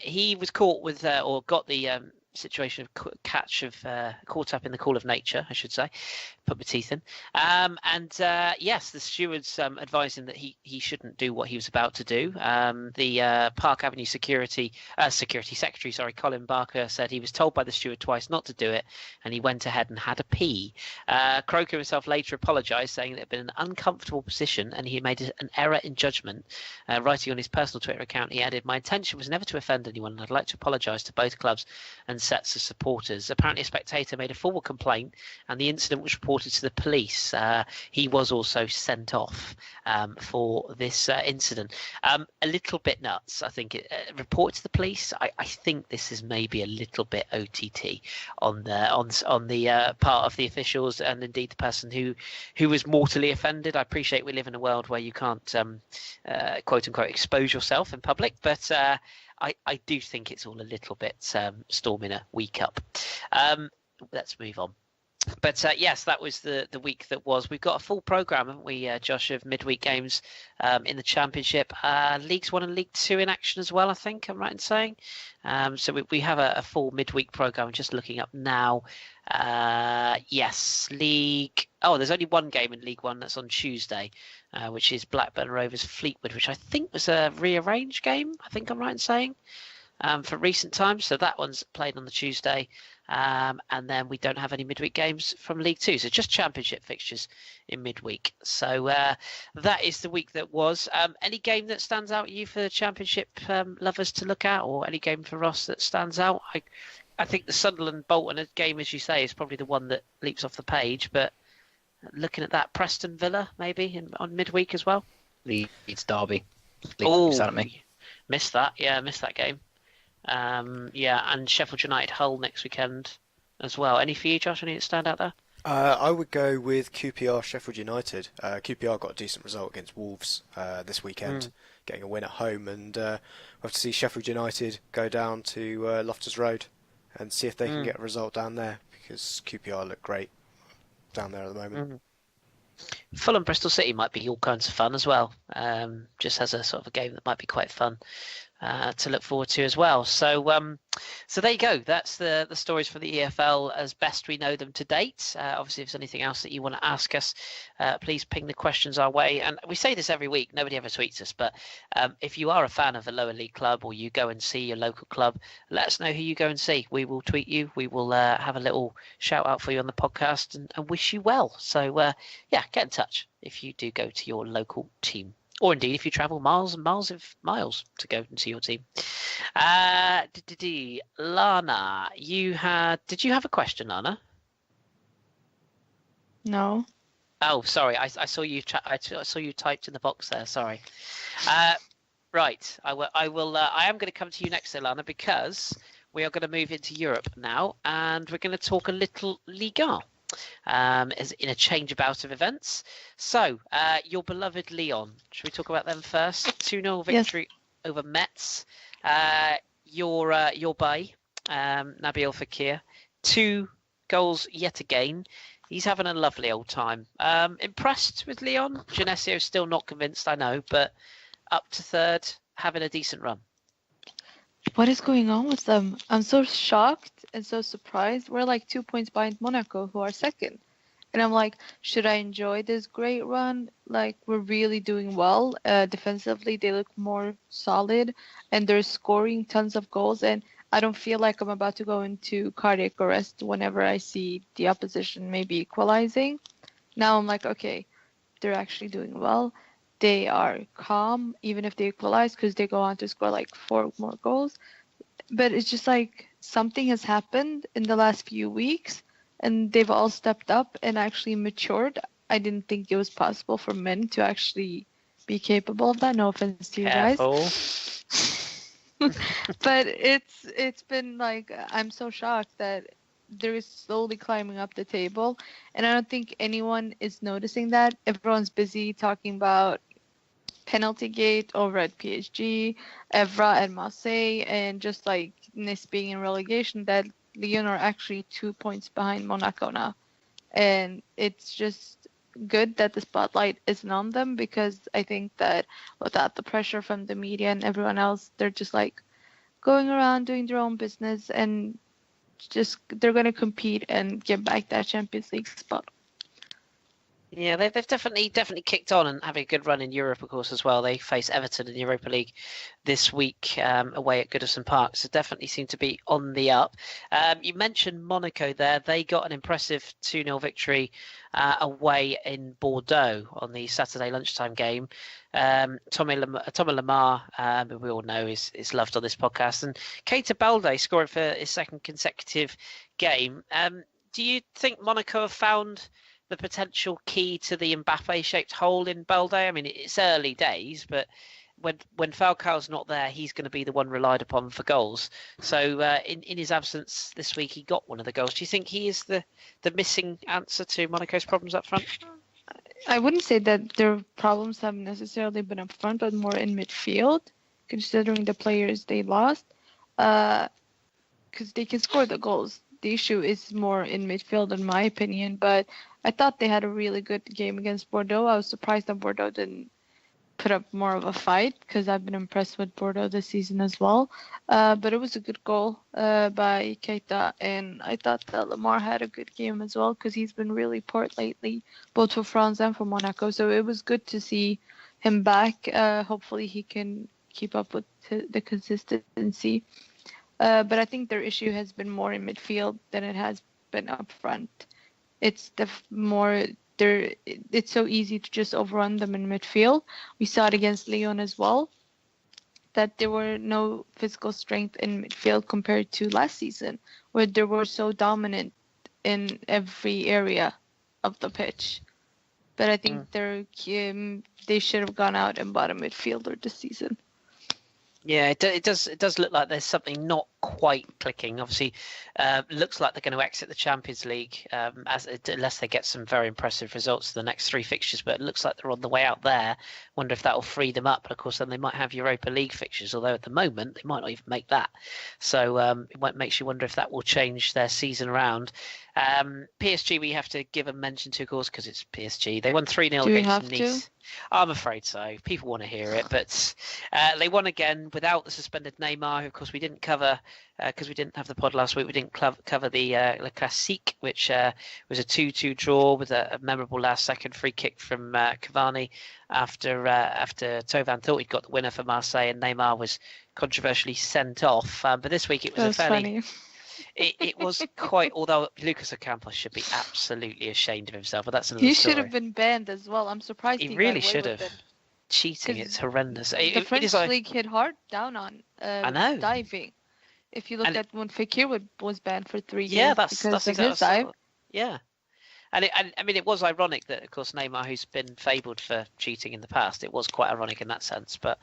he was caught with or got the situation of caught up in the call of nature, I should say. Put my teeth in. Yes, the stewards advised him that he shouldn't do what he was about to do. The Park Avenue security secretary, Colin Barker, said he was told by the steward twice not to do it, and he went ahead and had a pee. Croker himself later apologised, saying that it had been an uncomfortable position and he made an error in judgment. Writing on his personal Twitter account, he added, "My intention was never to offend anyone, and I'd like to apologise to both clubs and sets of supporters." Apparently a spectator made a formal complaint, and the incident was reported to the police. He was also sent off for this incident. A little bit nuts, I think. Report to the police. I think this is maybe a little bit OTT on the part of the officials, and indeed the person who was mortally offended. I appreciate we live in a world where you can't quote unquote expose yourself in public, but I do think it's all a little bit storming a week up. Let's move on. But yes, that was the week that was. We've got a full programme, haven't we, Josh, of midweek games in the Championship. Leagues 1 and League 2 in action as well, I think I'm right in saying. So we have a full midweek programme. Just looking up now. Yes, League... Oh, there's only one game in League 1 that's on Tuesday, which is Blackburn Rovers Fleetwood, which I think was a rearranged game, I think I'm right in saying, for recent times. So that one's played on the Tuesday. And then we don't have any midweek games from League 2, so just Championship fixtures in midweek. So that is the week that was. Any game that stands out to you for the Championship lovers to look at, or any game for Ross that stands out? I think the Sunderland-Bolton game, as you say, is probably the one that leaps off the page, but looking at that, Preston Villa maybe on midweek as well. Leeds Derby. Oh, missed that. Yeah, missed that game. And Sheffield United Hull next weekend as well. Any for you, Josh? Any that stand out there? I would go with QPR Sheffield United. QPR got a decent result against Wolves this weekend, getting a win at home, and we'll have to see Sheffield United go down to Loftus Road and see if they can get a result down there, because QPR look great down there at the moment. Fulham Bristol City might be all kinds of fun as well. Just as a sort of a game that might be quite fun to look forward to as well. So there you go. That's the stories for the EFL as best we know them to date. Obviously, if there's anything else that you want to ask us, please ping the questions our way. And we say this every week. Nobody ever tweets us. But if you are a fan of a lower league club, or you go and see your local club, let us know who you go and see. We will tweet you. We will have a little shout out for you on the podcast and wish you well. So, get in touch if you do go to your local team. Or indeed, if you travel miles and miles to go and see your team. Lana, did you have a question, Lana? No. Oh, sorry. I saw you. I saw you typed in the box there. Sorry. Right. I will. I am going to come to you next, Lana, because we are going to move into Europe now, and we're going to talk a little Liga. As in a change about of events. So, your beloved Lyon. Should we talk about them first? 2-0 victory over Metz. Your bay, Nabil Fekir. 2 goals yet again. He's having a lovely old time. Impressed with Lyon. Genesio's still not convinced, I know, but up to third, having a decent run. What is going on with them? I'm so shocked and so surprised. We're like 2 points behind Monaco, who are second. And I'm like, should I enjoy this great run? Like, we're really doing well. Defensively, they look more solid and they're scoring tons of goals. And I don't feel like I'm about to go into cardiac arrest whenever I see the opposition maybe equalizing. Now I'm like, okay, they're actually doing well. They are calm, even if they equalize, because they go on to score like 4 more goals. But it's just like something has happened in the last few weeks, and they've all stepped up and actually matured. I didn't think it was possible for men to actually be capable of that. No offense to you guys. Careful. But it's been like, I'm so shocked that they're slowly climbing up the table, and I don't think anyone is noticing that. Everyone's busy talking about penalty gate over at PSG, Evra at Marseille, and just like Nice being in relegation, that Lyon are actually 2 points behind Monaco now. And it's just good that the spotlight isn't on them, because I think that without the pressure from the media and everyone else, they're just like going around doing their own business, and just they're going to compete and get back that Champions League spot. Yeah, they've definitely kicked on and having a good run in Europe, of course, as well. They face Everton in the Europa League this week away at Goodison Park, so definitely seem to be on the up. You mentioned Monaco there. They got an impressive 2-0 victory away in Bordeaux on the Saturday lunchtime game. Tommy Lamar, who we all know is loved on this podcast, and Keita Balde scoring for his second consecutive game. Do you think Monaco have found the potential key to the Mbappe-shaped hole in Balde? I mean, it's early days, but when Falcao's not there, he's going to be the one relied upon for goals. So in his absence this week, he got one of the goals. Do you think he is the missing answer to Monaco's problems up front? I wouldn't say that their problems have necessarily been up front, but more in midfield, considering the players they lost, because they can score the goals. The issue is more in midfield, in my opinion, but I thought they had a really good game against Bordeaux. I was surprised that Bordeaux didn't put up more of a fight, because I've been impressed with Bordeaux this season as well. But it was a good goal by Keita, and I thought that Lamar had a good game as well, because he's been really poor lately, both for France and for Monaco. So it was good to see him back. Hopefully he can keep up with the consistency. But I think their issue has been more in midfield than it has been up front. It's it's so easy to just overrun them in midfield. We saw it against Lyon as well, that there were no physical strength in midfield compared to last season, where they were so dominant in every area of the pitch. But I think they should have gone out and bought a midfielder this season. Yeah, it does look like there's something not quite clicking. Obviously, looks like they're going to exit the Champions League unless they get some very impressive results in the next 3 fixtures. But it looks like they're on the way out there. Wonder if that will free them up. And of course, then they might have Europa League fixtures. Although at the moment they might not even make that. So it makes you wonder if that will change their season around. PSG, we have to give a mention to, of course, because it's PSG. They won 3-0 against Nice. I'm afraid so. People want to hear it, but they won again without the suspended Neymar, who, of course, we didn't cover because we didn't have the pod last week. We didn't cover the Le Classique, which was a 2-2 draw with a memorable last-second free kick from Cavani after Thauvin thought he'd got the winner for Marseille, and Neymar was controversially sent off. But this week it was a fairly... Funny. It was quite, although Lucas Ocampos should be absolutely ashamed of himself, but that's another story. He should have been banned as well. I'm surprised he really should have. Cheating, it's horrendous. The French league hit hard down on I know. diving. If you look at when Fekir was banned for 3 years, yeah, that's because exactly of his dive. Yeah. And I mean, it was ironic that, of course, neymar, who's been fabled for cheating in the past, it was quite ironic in that sense. But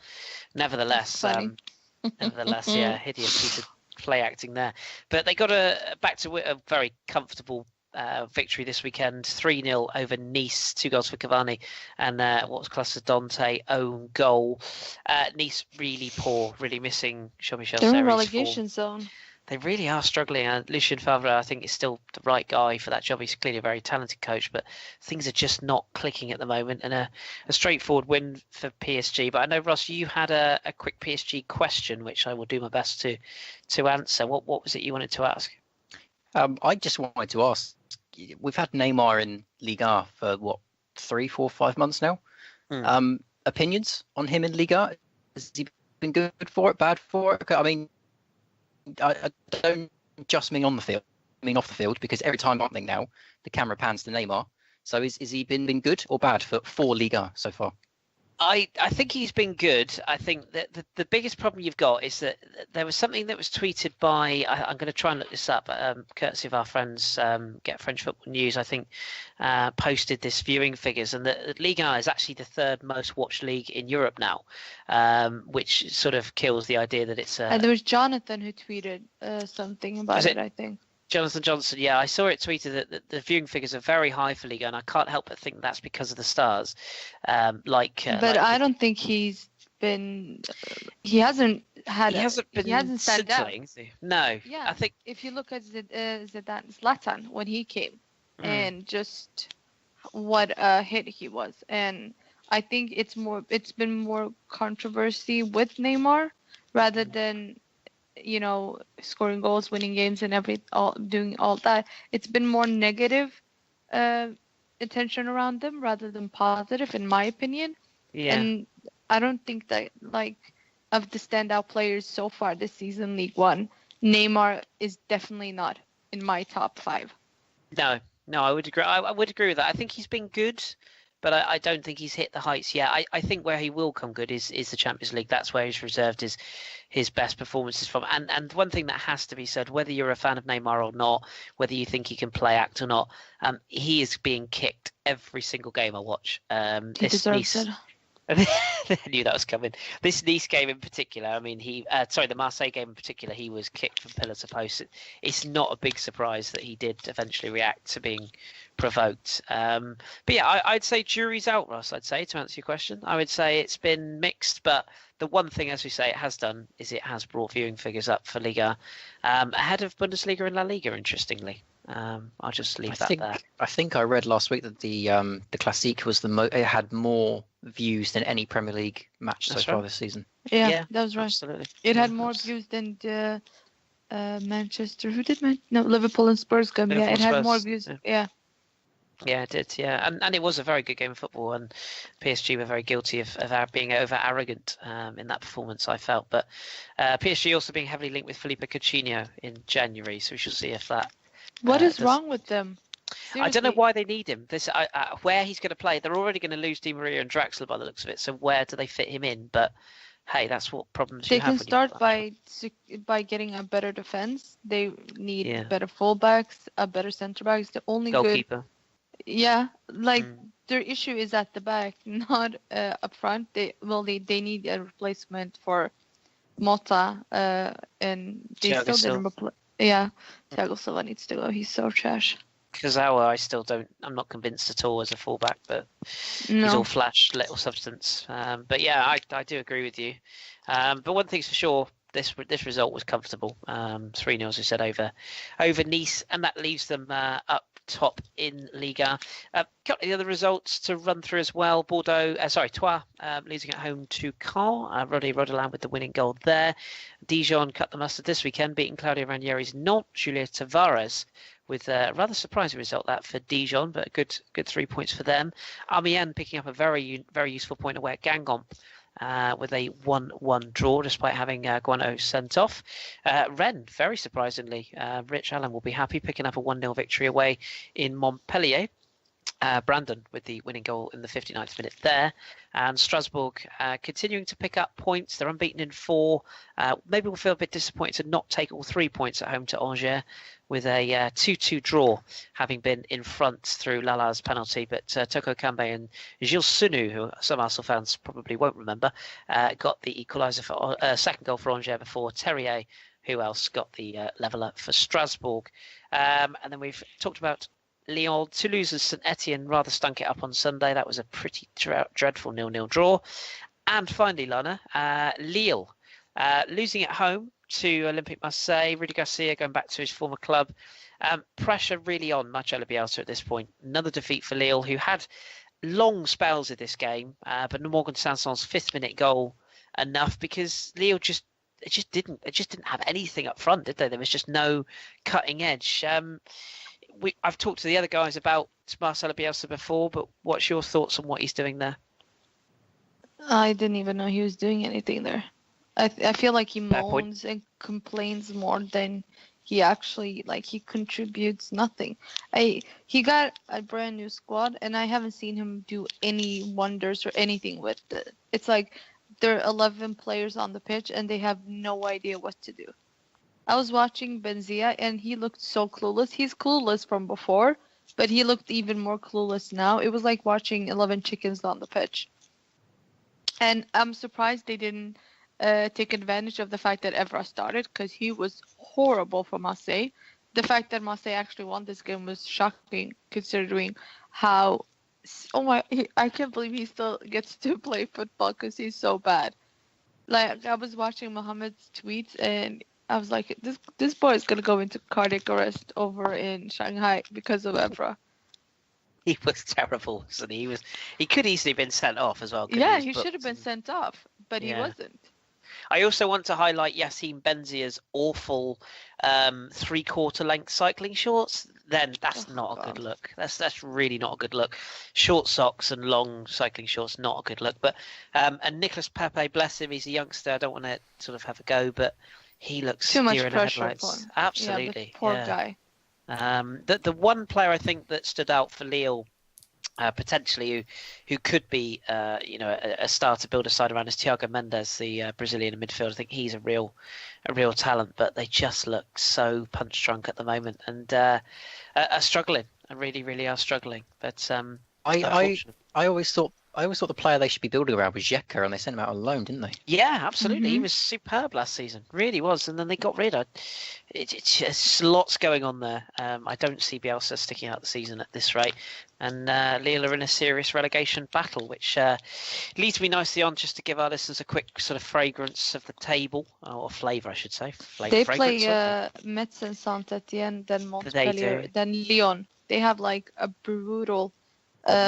nevertheless, yeah, hideous piece of play acting there. But they got back to a very comfortable victory this weekend, 3-0 over Nice, 2 goals for Cavani, and what was classed as Dante own goal. Nice really poor, really missing Jean-Michel Seri's They're in relegation zone. They really are struggling. Lucien Favre, I think, is still the right guy for that job. He's clearly a very talented coach, but things are just not clicking at the moment. And a straightforward win for PSG. But I know, Ross, you had a quick PSG question, which I will do my best to answer. What was it you wanted to ask? I just wanted to ask, we've had Neymar in Liga for, 3, 4, 5 months now? Opinions on him in Liga? Has he been good for it, bad for it? I mean, I don't just mean on the field, I mean off the field, because every time something now, the camera pans to Neymar. So is he been good or bad for Liga so far? I think he's been good. I think that the biggest problem you've got is that there was something that was tweeted by, I'm going to try and look this up, courtesy of our friends, Get French Football News, I think, posted this viewing figures, and that Ligue 1 is actually the third most watched league in Europe now, which sort of kills the idea that it's... and there was Jonathan who tweeted something about it, I think. Jonathan Johnson, yeah, I saw it tweeted that the viewing figures are very high for Liga, and I can't help but think that's because of the stars. But I don't think he's been. He hasn't stand out. No, Yeah, I think if you look at Zlatan when he came, and just what a hit he was, and I think it's been more controversy with Neymar rather than, scoring goals, winning games, and doing all that. It's been more negative attention around them rather than positive, in my opinion. Yeah. And I don't think that, of the standout players so far this season, League One, Neymar is definitely not in my top 5. No, I would agree. I would agree with that. I think he's been good, but I don't think he's hit the heights yet. I think where he will come good is the Champions League. That's where he's reserved his best performances from. And one thing that has to be said, whether you're a fan of Neymar or not, whether you think he can play, act or not, he is being kicked every single game I watch. He deserves it. I knew that was coming. This Nice game in particular, I mean, the Marseille game in particular, he was kicked from pillar to post. It's not a big surprise that he did eventually react to being provoked. But yeah, I'd say jury's out, Ross. I'd say, to answer your question, I would say it's been mixed, but the one thing, as we say, it has done is it has brought viewing figures up for Liga, ahead of Bundesliga and La Liga, interestingly. I'll just leave that there. I think I read last week that the Classique was it had more views than any Premier League match so far this season. Yeah, that was right. Absolutely. It had more views than the Manchester. Liverpool and Spurs game. Liverpool it had Spurs, more views. Yeah. Yeah, it did. Yeah, and it was a very good game of football, and PSG were very guilty of being over arrogant in that performance, I felt. But PSG also being heavily linked with Felipe Coutinho in January, so we shall see if that. What is wrong with them? Seriously. I don't know why they need him. Where he's going to play, they're already going to lose Di Maria and Draxler by the looks of it. So where do they fit him in? But hey, that's what problems they you have. They can start by getting a better defense. They need better fullbacks, a better centre backs. The only goalkeeper. Yeah, their issue is at the back, not up front. They need a replacement for Mota, and they Thiago still didn't replace. Yeah, Thiago Silva needs to go. He's so trash. Kurzawa, I'm not convinced at all as a fullback, but he's all flash, little substance. But yeah, I do agree with you. But one thing's for sure, this result was comfortable. 3-0, as we said, over Nice, and that leaves them up top in Liga. Got the other results to run through as well. Troyes losing at home to Caen. Roddy Rodelin with the winning goal there. Dijon cut the mustard this weekend, beating Claudio Ranieri's Nantes. Julia Tavares with a rather surprising result that for Dijon, but good 3 points for them. Amiens picking up a very very useful point away at Guingamp. With a 1-1 draw, despite having Guano sent off. Rennes, very surprisingly, Rich Allen will be happy picking up a 1-0 victory away in Montpellier. Brandon with the winning goal in the 59th minute there. And Strasbourg continuing to pick up points. They're unbeaten in 4. Maybe we'll feel a bit disappointed to not take all 3 points at home to Angers with a 2-2 draw, having been in front through Lala's penalty. But Toko Kambe and Gilles Sunu, who some Arsenal fans probably won't remember, got the equaliser for second goal for Angers before Terrier, who else got the leveller for Strasbourg. And then we've talked about Lyon. Toulouse and St Etienne rather stunk it up on Sunday. That was a pretty dreadful 0-0 draw. And finally, Lana, Lille losing at home to Olympique Marseille. Rudy Garcia going back to his former club. Pressure really on Marcelo Bielsa at this point. Another defeat for Lille, who had long spells of this game, but Morgan Sanson's 5th-minute goal enough, because Lille just didn't have anything up front, did they? There was just no cutting edge. I've talked to the other guys about Marcelo Bielsa before, but what's your thoughts on what he's doing there? I didn't even know he was doing anything there. I feel like he moans and complains more than he actually, he contributes nothing. He got a brand new squad, and I haven't seen him do any wonders or anything with it. It's like there are 11 players on the pitch, and they have no idea what to do. I was watching Benzia, and he looked so clueless. He's clueless from before, but he looked even more clueless now. It was like watching 11 chickens on the pitch. And I'm surprised they didn't take advantage of the fact that Evra started, because he was horrible for Marseille. The fact that Marseille actually won this game was shocking, considering how... I can't believe he still gets to play football, because he's so bad. I was watching Mohamed's tweets, and I was like, this boy is going to go into cardiac arrest over in Shanghai because of Evra. He was terrible, wasn't he? He could easily have been sent off as well. Yeah, he should have been sent off, but he wasn't. I also want to highlight Yacine Benzia's awful 3/4 length cycling shorts. Then that's not a good look. That's really not a good look. Short socks and long cycling shorts, not a good look. But and Nicolas Pepe, bless him, he's a youngster. I don't want to sort of have a go, but he looks too much deer in the pressure headlights. upon. Absolutely, yeah, poor guy. The one player I think that stood out for Lille, potentially who could be a star to build a side around, is Thiago Mendes, the Brazilian midfielder. I think he's a real talent, but they just look so punch drunk at the moment and are struggling, and really are struggling. But I always thought the player they should be building around was Xhaka, and they sent him out on loan, didn't they? Yeah, absolutely. He was superb last season. Really was. And then they got rid of it. It's just lots going on there. I don't see Bielsa sticking out the season at this rate. And Lille are in a serious relegation battle, which leads me nicely on just to give our listeners a quick sort of fragrance of the table, or flavour, I should say. They play Metz and Saint-Etienne, then Montpellier, then Lyon. They have a brutal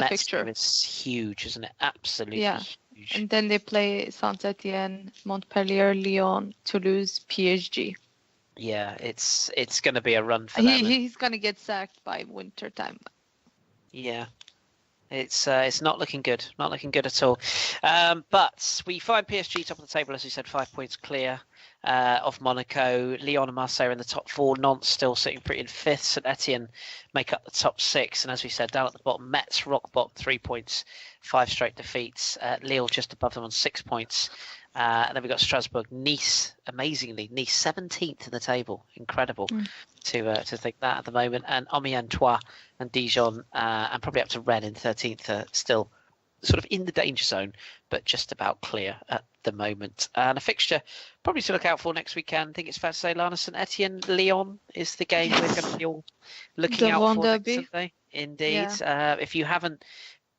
fixture. It's huge, isn't it? Absolutely huge. And then they play Saint-Etienne, Montpellier, Lyon, Toulouse, PSG. Yeah, it's going to be a run for them. He's going to get sacked by winter time. Yeah, it's not looking good. Not looking good at all. But we find PSG top of the table, as we said, 5 points clear of Monaco. Lyon and Marseille are in the top 4. Nantes still sitting pretty in 5th. St Etienne make up the top 6. And as we said, down at the bottom, Metz rock bottom, 3 points, 5 straight defeats. Lille just above them on 6 points. And then we've got Strasbourg, Nice, amazingly, Nice 17th in the table. Incredible to think that at the moment. And Amiens, Troyes and Dijon, and probably up to Rennes in 13th, are still sort of in the danger zone, but just about clear at the moment. And a fixture probably to look out for next weekend. I think it's fair to say, Lana, St Etienne, Lyon is the game we're going to be all looking out for next Sunday. Indeed. Yeah. If you haven't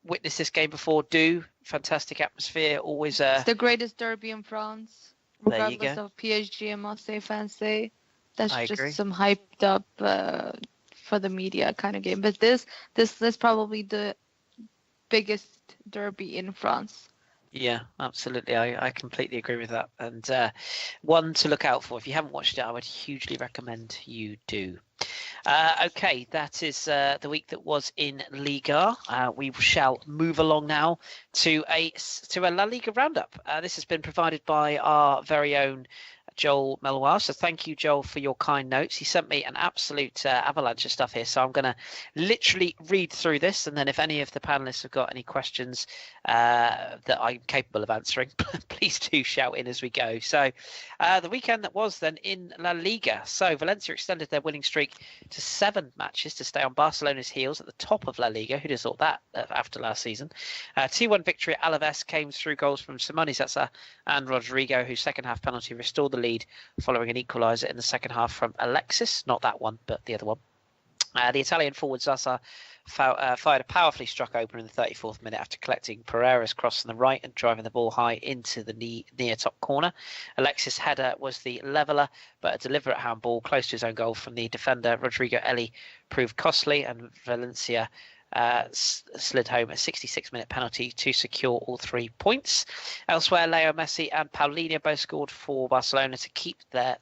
witnessed this game before, do. Fantastic atmosphere. Always it's the greatest derby in France, regardless go. of PSG and Marseille fans say. That's I just agree. some hyped up for the media kind of game. But this is probably the biggest derby in France. Yeah, absolutely. I completely agree with that. And one to look out for. If you haven't watched it, I would hugely recommend you do. Okay, that is the week that was in Liga. We shall move along now to a La Liga roundup. This has been provided by our very own Joel Meloir. So thank you, Joel, for your kind notes. He sent me an absolute avalanche of stuff here. So I'm going to literally read through this. And then if any of the panelists have got any questions that I'm capable of answering, please do shout in as we go. So the weekend that was then in La Liga. So Valencia extended their winning streak to 7 matches to stay on Barcelona's heels at the top of La Liga. Who'd have thought that after last season? 2-1 victory at Alaves came through goals from Simone Zaza and Rodrigo, whose second half penalty restored the lead following an equaliser in the second half from Alexis. Not that one, but the other one. The Italian forward Zaza fired a powerfully struck opener in the 34th minute after collecting Pereira's cross on the right and driving the ball high into the near top corner. Alexis' header was the leveller, but a deliberate handball close to his own goal from the defender Rodrigo Eli proved costly, and Valencia slid home a 66-minute penalty to secure all 3 points. Elsewhere, Leo Messi and Paulinho both scored for Barcelona to keep their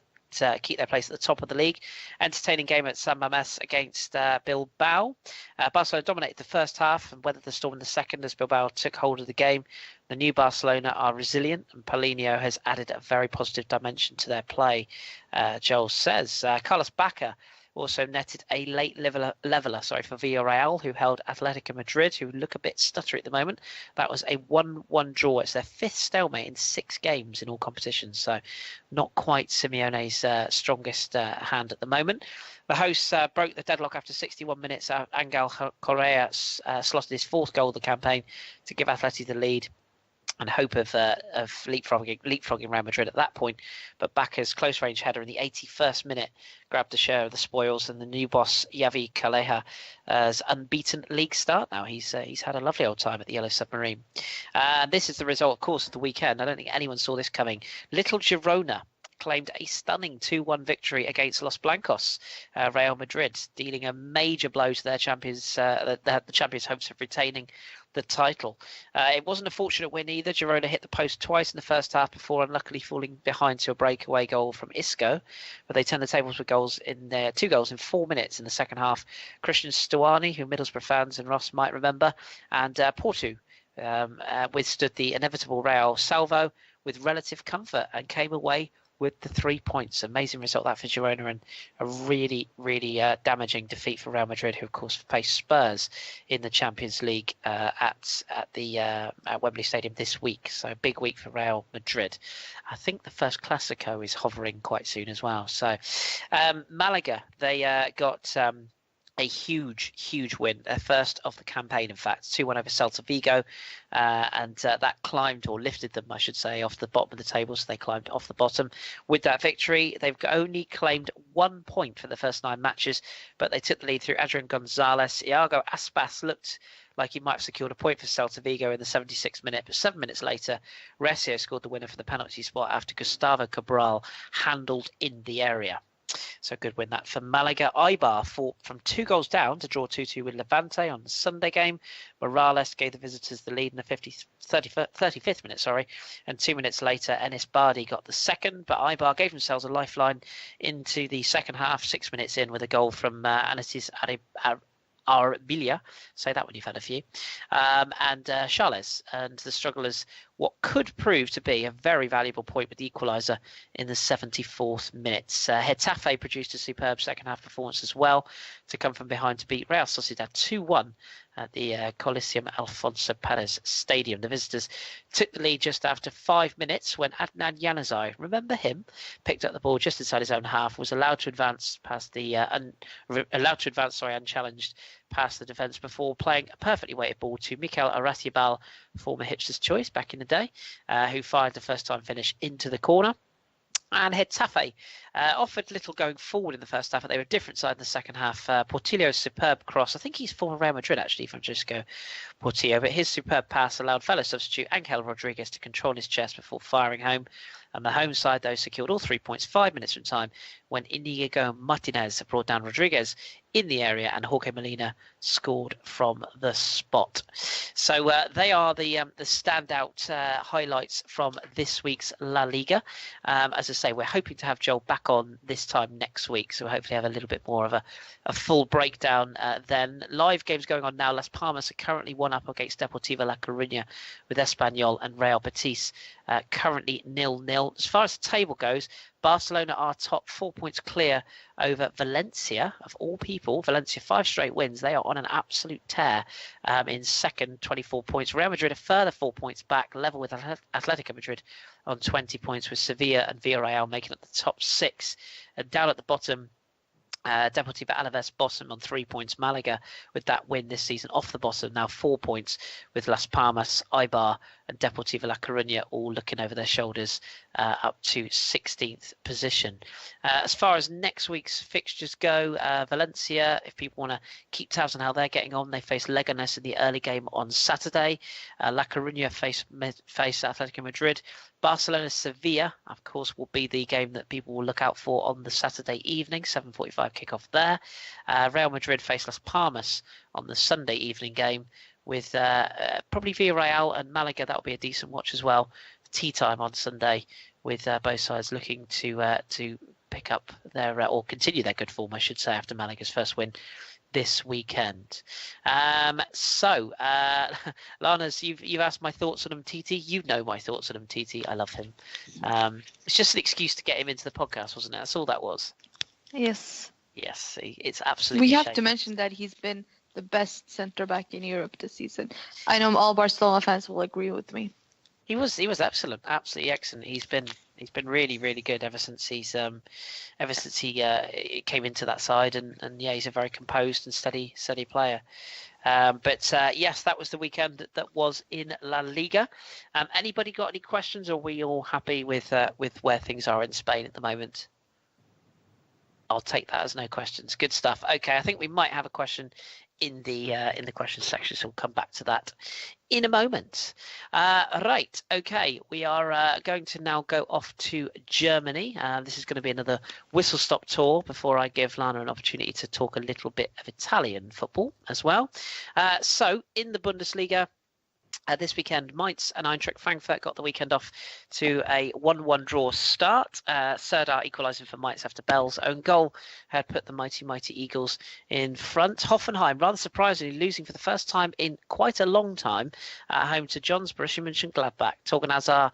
place at the top of the league. Entertaining game at San Mamés against Bilbao. Barcelona dominated the first half and weathered the storm in the second as Bilbao took hold of the game. The new Barcelona are resilient, and Paulinho has added a very positive dimension to their play, Joel says. Carlos Bacca also netted a late leveller for Villarreal, who held Atletico Madrid, who look a bit stuttery at the moment. That was a 1-1 draw. It's their 5th stalemate in 6 games in all competitions, so not quite Simeone's strongest hand at the moment. The hosts broke the deadlock after 61 minutes. Angel Correa slotted his 4th goal of the campaign to give Atleti the lead, and hope of leapfrogging Real Madrid at that point. But Bacca's close-range header in the 81st minute grabbed a share of the spoils, and the new boss, Javi Calleja's unbeaten league start now. He's had a lovely old time at the Yellow Submarine. This is the result, of course, of the weekend. I don't think anyone saw this coming. Little Girona claimed a stunning 2-1 victory against Los Blancos, Real Madrid, dealing a major blow to their champions, the champions' hopes of retaining the title. It wasn't a fortunate win either. Girona hit the post twice in the first half before unluckily falling behind to a breakaway goal from Isco, but they turned the tables with 2 goals in 4 minutes in the second half. Christian Stuani, who Middlesbrough fans and Ross might remember, and Porto withstood the inevitable Real salvo with relative comfort and came away with the 3 points. Amazing result that for Girona, and a really, really damaging defeat for Real Madrid, who of course face Spurs in the Champions League at Wembley Stadium this week. So a big week for Real Madrid. I think the first Clásico is hovering quite soon as well. So Malaga, they got a huge win, their first of the campaign, in fact, 2-1 over Celta Vigo, and that climbed, or lifted them, I should say, off the bottom of the table, so they climbed off the bottom. With that victory, they've only claimed 1 point for the first 9 matches, but they took the lead through Adrian Gonzalez. Iago Aspas looked like he might have secured a point for Celta Vigo in the 76th minute, but 7 minutes later, Recio scored the winner for the penalty spot after Gustavo Cabral handled in the area. So good win that for Malaga. Eibar fought from 2 goals down to draw 2-2 with Levante on the Sunday game. Morales gave the visitors the lead in the 35th minute, and 2 minutes later Enis Bardi got the second, but Eibar gave themselves a lifeline into the second half, 6 minutes in, with a goal from Anatis Arbilia, say that when you've had a few, and Charles, and the strugglers what could prove to be a very valuable point with the equaliser in the 74th minute. Getafe produced a superb second half performance as well, to come from behind to beat Real Sociedad 2-1 at the Coliseum Alfonso Perez Stadium. The visitors took the lead just after 5 minutes when Adnan Januzaj, remember him, picked up the ball just inside his own half, was allowed to advance past the unchallenged past the defence before playing a perfectly weighted ball to Mikel Arratibal, former Hipster's choice back in the day, who fired the first time finish into the corner. And Getafe offered little going forward in the first half, but they were a different side in the second half. Portillo's superb cross, I think he's former Real Madrid actually, Francisco Portillo, but his superb pass allowed fellow substitute Angel Rodriguez to control his chest before firing home. And the home side, though, secured all 3 points 5 minutes from time when Inigo Martinez brought down Rodriguez in the area, and Jorge Molina scored from the spot. So they are the standout highlights from this week's La Liga. As I say, we're hoping to have Joel back on this time next week, so we'll hopefully have a little bit more of a full breakdown then. Live games going on now. Las Palmas are currently 1-up against Deportivo La Coruña, with Espanyol and Real Betis currently 0-0. As far as the table goes, Barcelona are top, 4 points clear over Valencia, of all people. Valencia, 5 straight wins. They are on an absolute tear in second, 24 points. Real Madrid a further 4 points back, level with Atletico Madrid on 20 points, with Sevilla and Villarreal making up the top 6. And down at the bottom, Deportivo Alaves bottom on 3 points. Malaga with that win this season off the bottom, now 4 points, with Las Palmas, Eibar and Deportivo La Coruña all looking over their shoulders up to 16th position. As far as next week's fixtures go, Valencia, if people want to keep tabs on how they're getting on, they face Leganes in the early game on Saturday. La Coruña face Atletico Madrid. Barcelona Sevilla, of course, will be the game that people will look out for on the Saturday evening, 7:45 kickoff there. Real Madrid face Las Palmas on the Sunday evening game, with probably Villarreal and Malaga. That'll be a decent watch as well. Tea time on Sunday, with both sides looking to pick up their or continue their good form, I should say, after Malaga's first win this weekend. Lana's, you've asked my thoughts on Umtiti. You know my thoughts on Umtiti. I love him. It's just an excuse to get him into the podcast, wasn't it? That's all that was. Yes. Yes, it's absolutely. We have to mention that he's been the best centre back in Europe this season. I know all Barcelona fans will agree with me. He was excellent, absolutely excellent. He's been really, really good ever since he came into that side, and yeah, he's a very composed and steady player. Yes, that was the weekend that was in La Liga. Anybody got any questions, or are we all happy with where things are in Spain at the moment? I'll take that as no questions. Good stuff. Okay, I think we might have a question in the question section, so we'll come back to that in a moment. Right, okay, we are going to now go off to Germany. This is going to be another whistle-stop tour before I give Lana an opportunity to talk a little bit of Italian football as well. So in the Bundesliga, this weekend, Mainz and Eintracht Frankfurt got the weekend off to a 1-1 draw start. Serdar equalising for Mainz after Bell's own goal had put the mighty Eagles in front. Hoffenheim, rather surprisingly, losing for the first time in quite a long time at home to Johns Borussia Mönchengladbach. Torgan Hazard,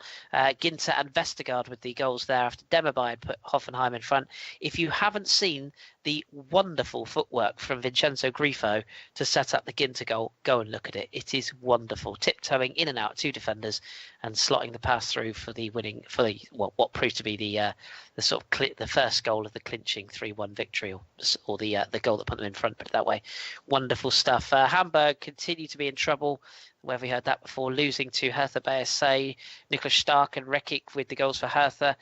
Ginter and Vestergaard with the goals there after Demirbay had put Hoffenheim in front. If you haven't seen the wonderful footwork from Vincenzo Grifo to set up the Ginter goal, go and look at it. It is wonderful. Tiptoeing in and out two defenders and slotting the pass through for the winning, what proved to be the sort of the first goal of the clinching 3-1 victory, or the goal that put them in front, put it that way. Wonderful stuff. Hamburg continue to be in trouble. Where we heard that before, losing to Hertha BSC. Niklas Stark and Rekic with the goals for Hertha.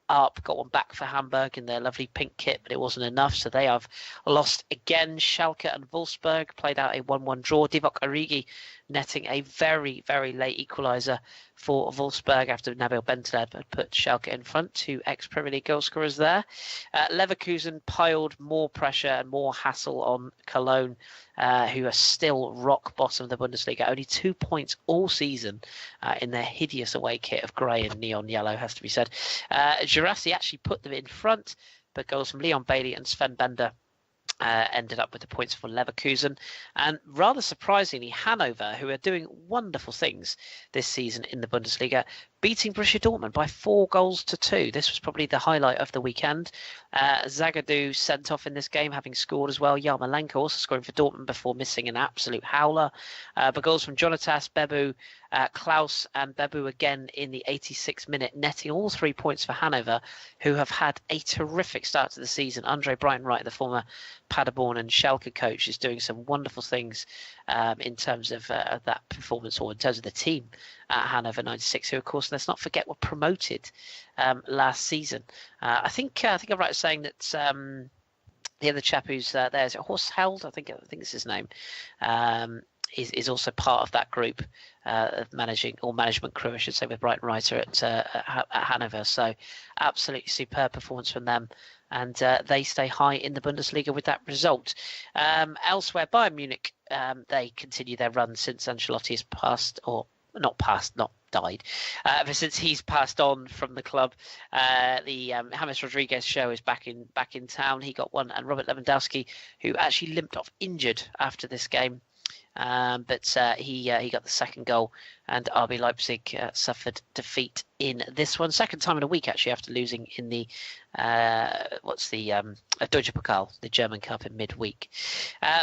Arp got one back for Hamburg in their lovely pink kit, but it wasn't enough, so they have lost again. Schalke and Wolfsburg played out a 1-1 draw. Divock Origi netting a very, very late equaliser for Wolfsburg after Nabil Bentaleb had put Schalke in front. Two ex-Premier League goal scorers there. Leverkusen piled more pressure and more hassle on Cologne, who are still rock bottom of the Bundesliga. Only 2 points all season in their hideous away kit of grey and neon yellow, has to be said. Girassi actually put them in front, but goals from Leon Bailey and Sven Bender ended up with the points for Leverkusen. And rather surprisingly, Hanover, who are doing wonderful things this season in the Bundesliga, beating Borussia Dortmund by 4-2. This was probably the highlight of the weekend. Zagadou sent off in this game, having scored as well. Yarmolenko also scoring for Dortmund before missing an absolute howler. But goals from Jonatas, Bebu, Klaus and Bebu again in the 86th minute, netting all 3 points for Hanover, who have had a terrific start to the season. Andre Breitenreich, the former Paderborn and Schalke coach, is doing some wonderful things in terms of that performance, or in terms of the team at Hanover 96, who, of course, let's not forget, were promoted last season. I think I'm right in saying that the other chap who's there, is it Horst Held? I think it's his name. Is also part of that group of management crew, I should say, with Breitenreiter at Hanover. So absolutely superb performance from them. And they stay high in the Bundesliga with that result. Elsewhere, Bayern Munich, they continue their run since Ancelotti has died. But since he's passed on from the club, the James Rodriguez show is back in town. He got one, and Robert Lewandowski, who actually limped off injured after this game. But he got the second goal and RB Leipzig suffered defeat in this one. Second time in a week, actually, after losing in the Deutsche Pokal, the German Cup, in midweek.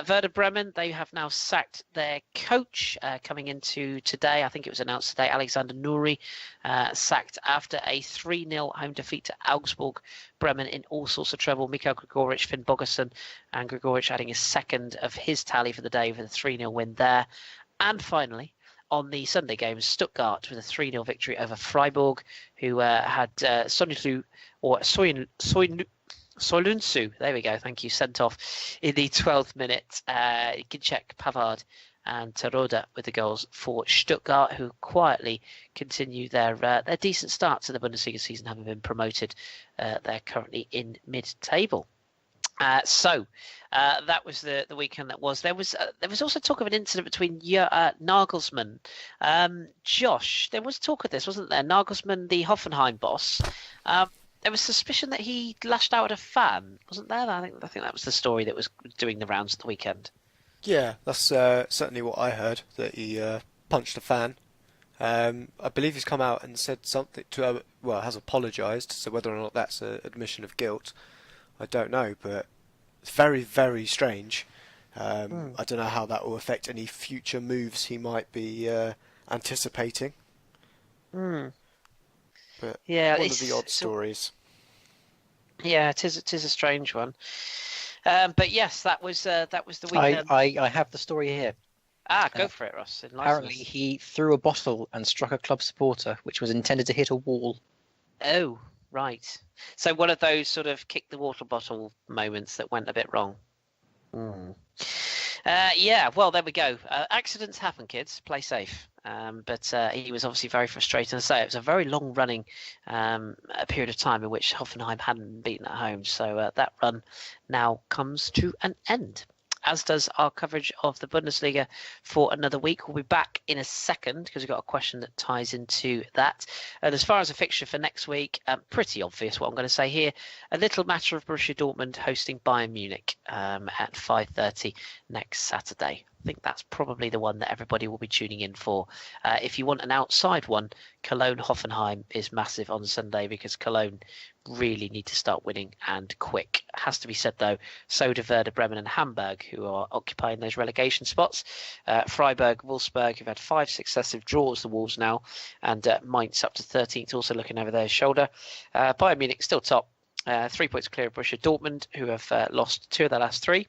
Werder Bremen, they have now sacked their coach coming into today. I think it was announced today. Alexander Nuri sacked after a 3-0 home defeat to Augsburg. Bremen in all sorts of trouble. Mikhail Grigoric, Finn Bogason, and Grigoric adding a second of his tally for the day with a 3-0 win there. And finally, on the Sunday games, Stuttgart with a 3-0 victory over Freiburg, who had Soyuncu, there we go, thank you, sent off in the 12th minute. Ginczek, Pavard and Terodde with the goals for Stuttgart, who quietly continue their decent start to the Bundesliga season, having been promoted. They're currently in mid-table. So that was the weekend that was. There was also talk of an incident between Nagelsmann. Josh, there was talk of this, wasn't there? Nagelsmann, the Hoffenheim boss. There was suspicion that he lashed out at a fan, wasn't there? I think that was the story that was doing the rounds at the weekend. Yeah, that's certainly what I heard, that he punched a fan. I believe he's come out and said something has apologised, so whether or not that's an admission of guilt, I don't know, but it's very, very strange. I don't know how that will affect any future moves he might be anticipating. But yeah, one of the odd stories. Yeah, it is a strange one. But yes, that was the weekend. I have the story here. Go for it, Ross. Apparently, he threw a bottle and struck a club supporter, which was intended to hit a wall. Oh, right. So one of those sort of kick the water bottle moments that went a bit wrong. Yeah, well, there we go. Accidents happen, kids. Play safe. But he was obviously very frustrated. And say it was a very long-running period of time in which Hoffenheim hadn't been beaten at home. So that run now comes to an end, as does our coverage of the Bundesliga for another week. We'll be back in a second because we've got a question that ties into that. And as far as a fixture for next week, pretty obvious what I'm going to say here. A little matter of Borussia Dortmund hosting Bayern Munich at 5:30 next Saturday. I think that's probably the one that everybody will be tuning in for. If you want an outside one, Cologne-Hoffenheim is massive on Sunday because Cologne really need to start winning, and quick. It has to be said, though, so do Werder Bremen and Hamburg, who are occupying those relegation spots. Freiburg, Wolfsburg, who've had 5 successive draws, the Wolves now, and Mainz up to 13th, also looking over their shoulder. Bayern Munich still top, 3 points clear of Borussia Dortmund, who have lost 2 of their last 3.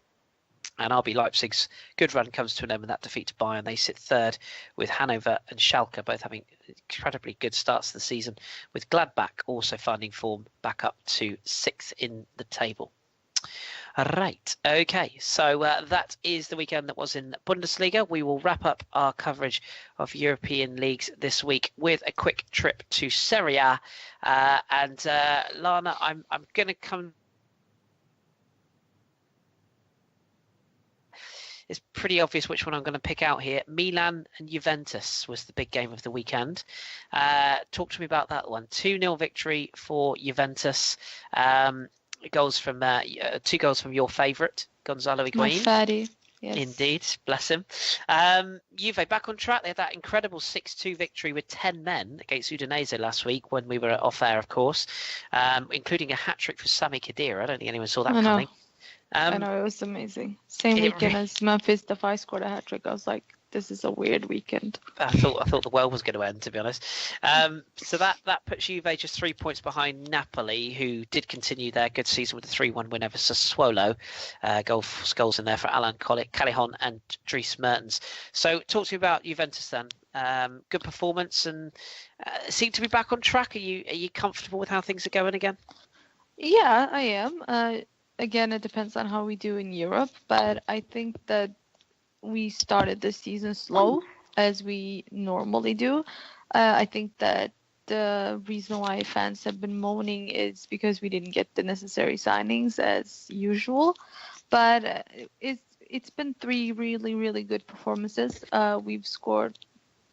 And RB Leipzig's good run comes to an end with that defeat to Bayern. They sit third, with Hannover and Schalke both having incredibly good starts to the season, with Gladbach also finding form back up to 6th in the table. Right, okay, so that is the weekend that was in Bundesliga. We will wrap up our coverage of European leagues this week with a quick trip to Serie A. And Lana, I'm going to come... It's pretty obvious which one I'm going to pick out here. Milan and Juventus was the big game of the weekend. Talk to me about that one. 2-0 victory for Juventus. 2 goals from your favourite, Gonzalo Higuain. Fatty. Yes. Indeed, bless him. Juve back on track. They had that incredible 6-2 victory with 10 men against Udinese last week when we were off air, of course, including a hat-trick for Sami Khedira. I don't think anyone saw that coming. I know, it was amazing. Same weekend as Memphis Depay scored a hat-trick. I was like, this is a weird weekend. I thought the world was going to end, to be honest. So that puts Juve just 3 points behind Napoli, who did continue their good season with a 3-1 win over Sassuolo. Goals in there for Alan Callejon and Dries Mertens. So talk to me about Juventus then. Good performance and seem to be back on track. Are you comfortable with how things are going again? Yeah, I am. Again, it depends on how we do in Europe, but I think that we started the season slow, as we normally do. I think that the reason why fans have been moaning is because we didn't get the necessary signings as usual. But it's been 3 really, really good performances. We've scored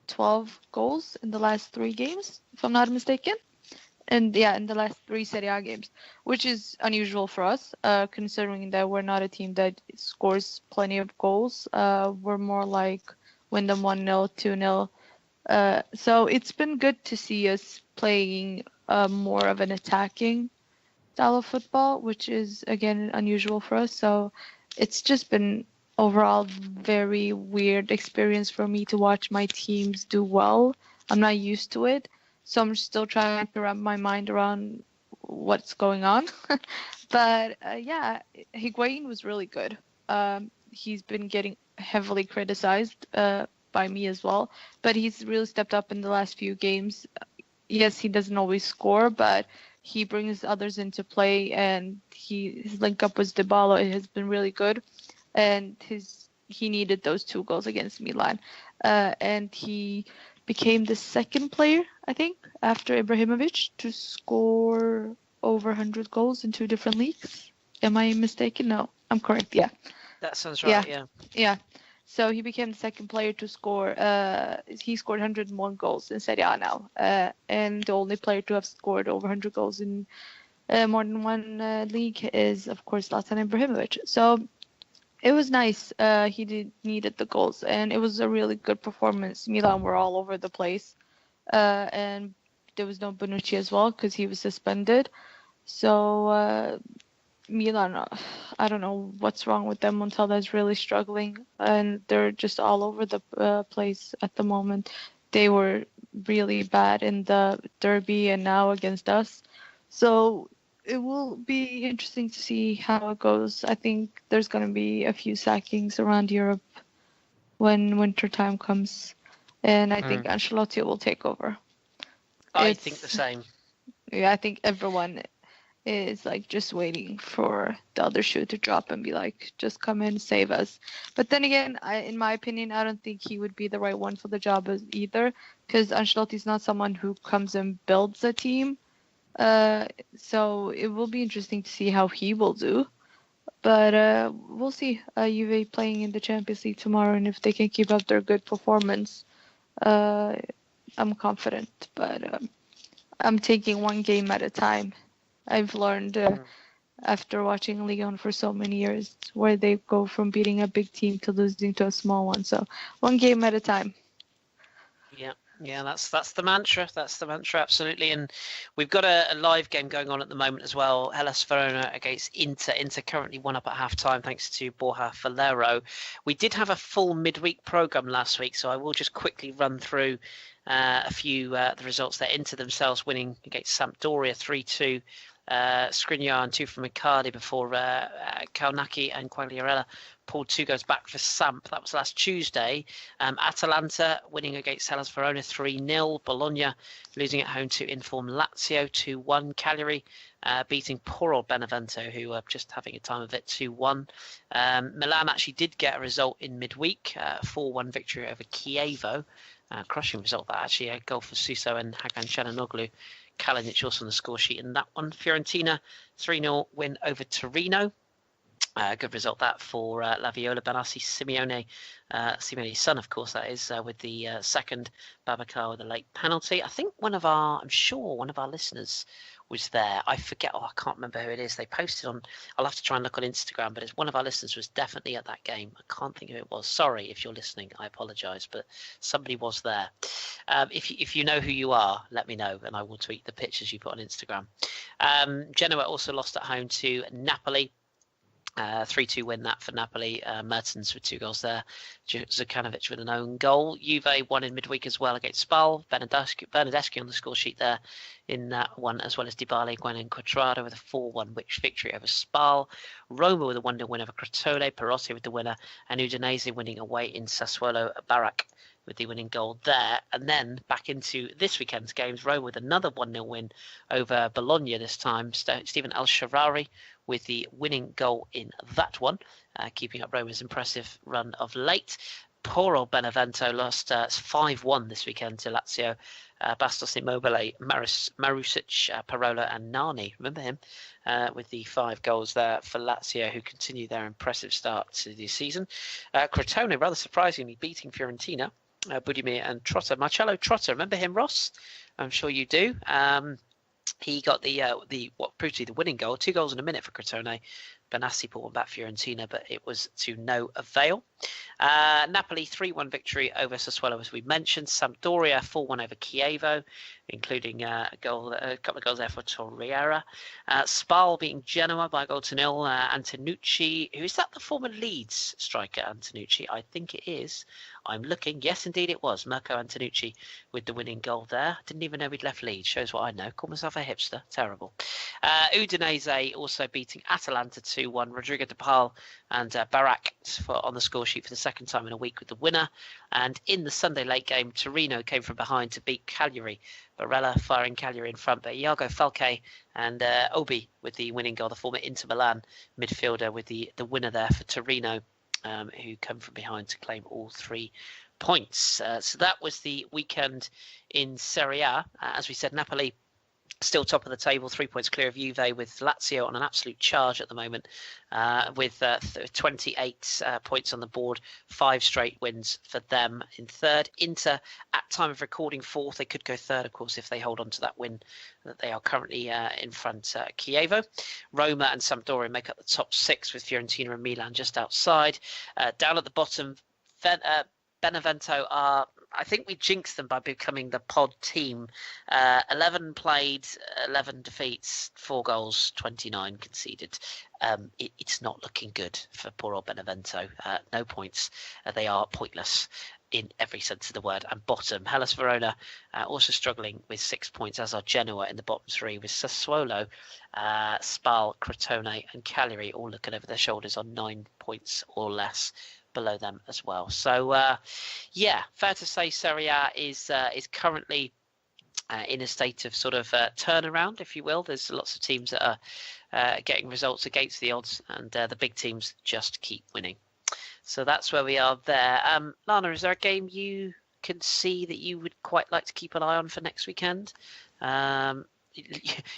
12 goals in the last 3 games, if I'm not mistaken. And yeah, in the last 3 Serie A games, which is unusual for us, considering that we're not a team that scores plenty of goals. We're more like win them 1-0, 2-0, So it's been good to see us playing more of an attacking style of football, which is again unusual for us. So it's just been overall very weird experience for me to watch my teams do well. I'm not used to it, so I'm still trying to wrap my mind around what's going on. But yeah, Higuain was really good. He's been getting heavily criticized by me as well, but he's really stepped up in the last few games. Yes, he doesn't always score, but he brings others into play, and his link up with Dybala has been really good, and he needed those 2 goals against Milan, and he became the second player, I think, after Ibrahimovic to score over 100 goals in 2 different leagues. Am I mistaken? No, I'm correct. Yeah. That sounds right. Yeah. Yeah. So he became the second player to score. He scored 101 goals in Serie A now, and the only player to have scored over 100 goals in more than one league is, of course, Zlatan Ibrahimovic. So it was nice. He needed the goals, and it was a really good performance. Milan were all over the place, and there was no Bonucci as well because he was suspended. So Milan, I don't know what's wrong with them. Montella is really struggling, and they're just all over the place at the moment. They were really bad in the derby and now against us. So it will be interesting to see how it goes. I think there's going to be a few sackings around Europe when winter time comes, and I think Ancelotti will take over. I think the same. Yeah, I think everyone is like just waiting for the other shoe to drop and be like, just come in, save us. But then again, in my opinion, I don't think he would be the right one for the job either, because Ancelotti's not someone who comes and builds a team. So it will be interesting to see how he will do. But we'll see. Juve playing in the Champions League tomorrow, and if they can keep up their good performance, I'm confident. But I'm taking one game at a time. I've learned after watching Lyon for so many years where they go from beating a big team to losing to a small one. So one game at a time. Yeah, that's the mantra. That's the mantra, absolutely. And we've got a live game going on at the moment as well. Hellas Verona against Inter. Inter currently 1-up at half-time thanks to Borja Valero. We did have a full midweek programme last week, so I will just quickly run through a few the results there. Inter themselves winning against Sampdoria 3-2. Skriniar and 2 from Icardi before Kaunaki and Quagliarella pulled 2 goals back for Samp. That was last Tuesday. Atalanta winning against Hellas Verona 3-0. Bologna losing at home to inform Lazio 2-1. Cagliari beating poor old Benevento, who are just having a time of it, 2-1. Milan actually did get a result in midweek, 4-1 victory over Chievo. Crushing result that actually, a goal for Suso and Hakan Çalhanoğlu. Kalinic also on the score sheet in that one. Fiorentina 3-0 win over Torino. Good result that for La Viola. Benassi Simeone's son, of course, that is, with the second. Babacar with a late penalty. I think I'm sure one of our listeners was there. I forget. I can't remember who it is. They posted on. I'll have to try and look on Instagram. But it's one of our listeners was definitely at that game. I can't think who it was. Sorry if you're listening. I apologise, but somebody was there. If you know who you are, let me know, and I will tweet the pictures you put on Instagram. Genoa also lost at home to Napoli. 3-2 win that for Napoli. Mertens with 2 goals there. Zukanovic with an own goal. Juve won in midweek as well against Spal. Bernardeschi on the score sheet there in that one, as well as Dybala, Higuain and Quadrado with a 4-1 victory over Spal. Roma with a 1-0 win over Crotone. Perotti with the winner, and Udinese winning away in Sassuolo. Barak with the winning goal there. And then back into this weekend's games, Roma with another 1-0 win over Bologna this time. Stephen El-Shaarawy with the winning goal in that one, keeping up Roma's impressive run of late. Poor old Benevento lost 5-1 this weekend to Lazio. Bastos, Immobile, Marusic, Parola and Nani, remember him, with the 5 goals there for Lazio, who continue their impressive start to the season. Crotone, rather surprisingly, beating Fiorentina. Budimir and Trotter. Marcello Trotter, remember him, Ross? I'm sure you do. He got the what proved to be the winning goal. 2 goals in a minute for Crotone. Benassi put one back Fiorentina, but it was to no avail. Napoli 3-1 victory over Sassuolo, as we mentioned. Sampdoria 4-1 over Chievo, including a couple of goals there for Torreira. Spal beating Genoa by a goal to nil. Antonucci, who is that the former Leeds striker, Antonucci? I think it is. I'm looking. Yes, indeed it was. Mirko Antonucci with the winning goal there. Didn't even know he'd left Leeds. Shows what I know. Call myself a hipster. Terrible. Udinese also beating Atalanta 2-1. Rodrigo de Paul and Barak on the score sheet for the second time in a week with the winner. And in the Sunday late game, Torino came from behind to beat Cagliari. Barella firing Cagliari in front, but Iago Falque and Obi with the winning goal, the former Inter Milan midfielder with the winner there for Torino, who come from behind to claim all 3 points. So that was the weekend in Serie A. As we said, Napoli still top of the table, 3 points clear of Juve, with Lazio on an absolute charge at the moment, with 28 points on the board, 5 straight wins for them in third. Inter, at time of recording, fourth. They could go third, of course, if they hold on to that win that they are currently in front. Chievo, Roma and Sampdoria make up the top 6, with Fiorentina and Milan just outside. Down at the bottom, Benevento are, I think we jinxed them by becoming the pod team. 11 played, 11 defeats, 4 goals, 29 conceded. It's not looking good for poor old Benevento. No points. They are pointless in every sense of the word. And bottom, Hellas Verona also struggling with 6 points, as are Genoa in the bottom 3, with Sassuolo, Spal, Crotone and Cagliari all looking over their shoulders on 9 points or less below them as well. So yeah, fair to say Serie A is currently in a state of sort of turnaround, if you will. There's lots of teams that are getting results against the odds, and the big teams just keep winning. So that's where we are there. Lana, is there a game you can see that you would quite like to keep an eye on for next weekend?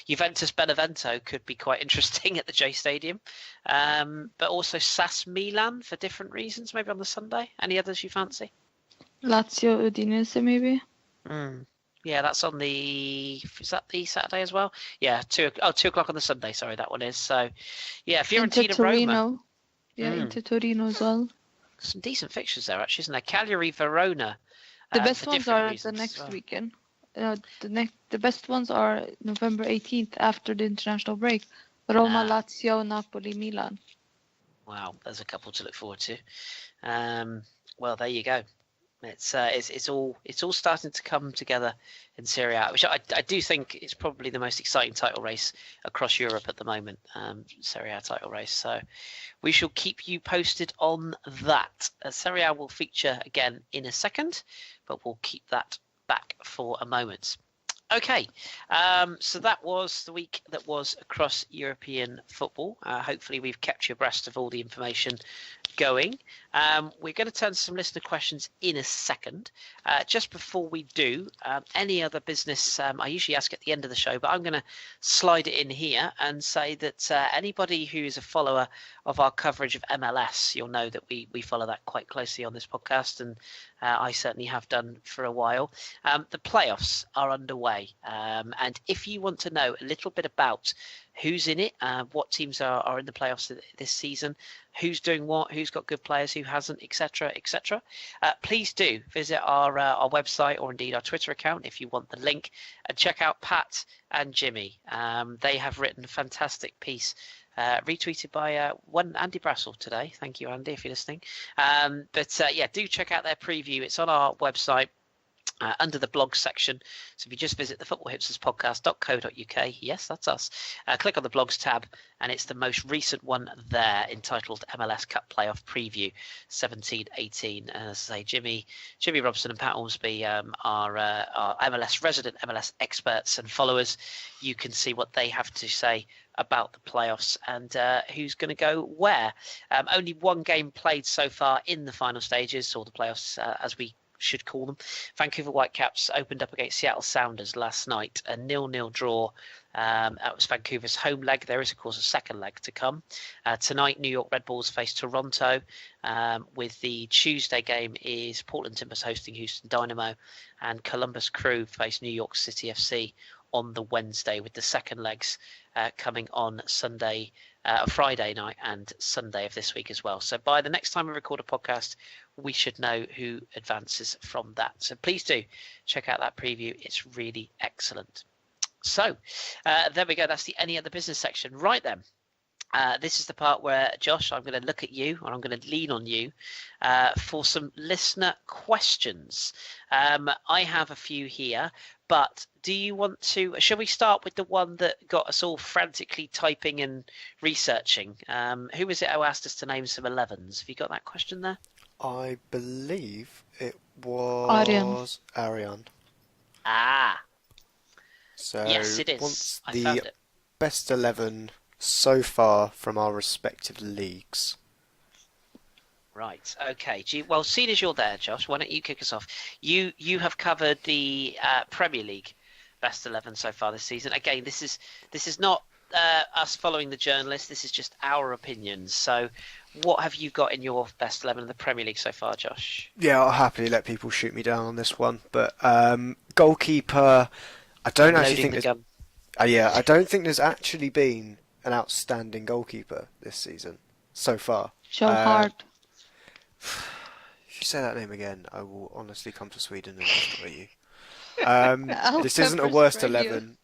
Juventus Benevento could be quite interesting at the J Stadium, but also SAS Milan for different reasons, maybe on the Sunday. Any others you fancy? Lazio Udinese, maybe. Yeah, that's on the, is that the Saturday as well? Yeah, 2 o'clock on the Sunday, sorry, that one is. So yeah, Fiorentina Roma. Yeah, into Torino as well. Some decent fixtures there, actually, isn't there? Cagliari Verona. The best ones are the next weekend. The best ones are November 18th after the international break. Roma, Lazio, Napoli, Milan. Wow, there's a couple to look forward to. Well, there you go. It's all starting to come together in Serie A, which I do think is probably the most exciting title race across Europe at the moment. Serie A title race. So we shall keep you posted on that. Serie A will feature again in a second, but we'll keep that back for a moment. Okay, so that was the week that was across European football. Hopefully we've kept you abreast of all the information going. We're going to turn to some listener questions in a second. Just before we do, any other business I usually ask at the end of the show, but I'm going to slide it in here and say that anybody who is a follower of our coverage of MLS, you'll know that we follow that quite closely on this podcast, and I certainly have done for a while. The playoffs are underway, and if you want to know a little bit about who's in it, what teams are in the playoffs this season, who's doing what, who's got good players, who hasn't, etc., etc., please do visit our website or indeed our Twitter account if you want the link, and check out Pat and Jimmy. They have written a fantastic piece, retweeted by one Andy Brassel today. Thank you, Andy, if you're listening. But yeah, do check out their preview. It's on our website. Under the blog section. So if you just visit the footballhipsterspodcast.co.uk, yes, that's us, click on the blogs tab, and it's the most recent one there, entitled MLS Cup Playoff Preview 17-18. As I say, Jimmy Robson and Pat Ormsby are MLS resident MLS experts and followers. You can see what they have to say about the playoffs and who's going to go where. Only one game played so far in the final stages, or the playoffs as we should call them. Vancouver Whitecaps opened up against Seattle Sounders last night, a 0-0 draw. That was Vancouver's home leg. There is, of course, a second leg to come. Tonight, New York Red Bulls face Toronto. With the Tuesday game is Portland Timbers hosting Houston Dynamo, and Columbus Crew face New York City FC on the Wednesday, with the second legs coming on Sunday Friday night and Sunday of this week as well. So by the next time we record a podcast, we should know who advances from that. So please do check out that preview. It's really excellent. So there we go. That's the any other business section. Right then. This is the part where, Josh, I'm going to look at you and I'm going to lean on you for some listener questions. I have a few here, but do you want to, shall we start with the one that got us all frantically typing and researching? Who was it who asked us to name some 11s? Have you got that question there? I believe it was Ariane. Ah. So yes, it is. Once I found it. Best 11 so far from our respective leagues. Right. Okay. Well, seeing as you're there, Josh, why don't you kick us off? You have covered the Premier League best 11 so far this season. Again, this is not us following the journalists. This is just our opinions. So, what have you got in your best 11 in the Premier League so far, Josh? Yeah, I'll happily let people shoot me down on this one, but goalkeeper, I don't actually think there's. I don't think there's actually been an outstanding goalkeeper this season so far. Joe Hart. If you say that name again, I will honestly come to Sweden and destroy you. This isn't a worst 11.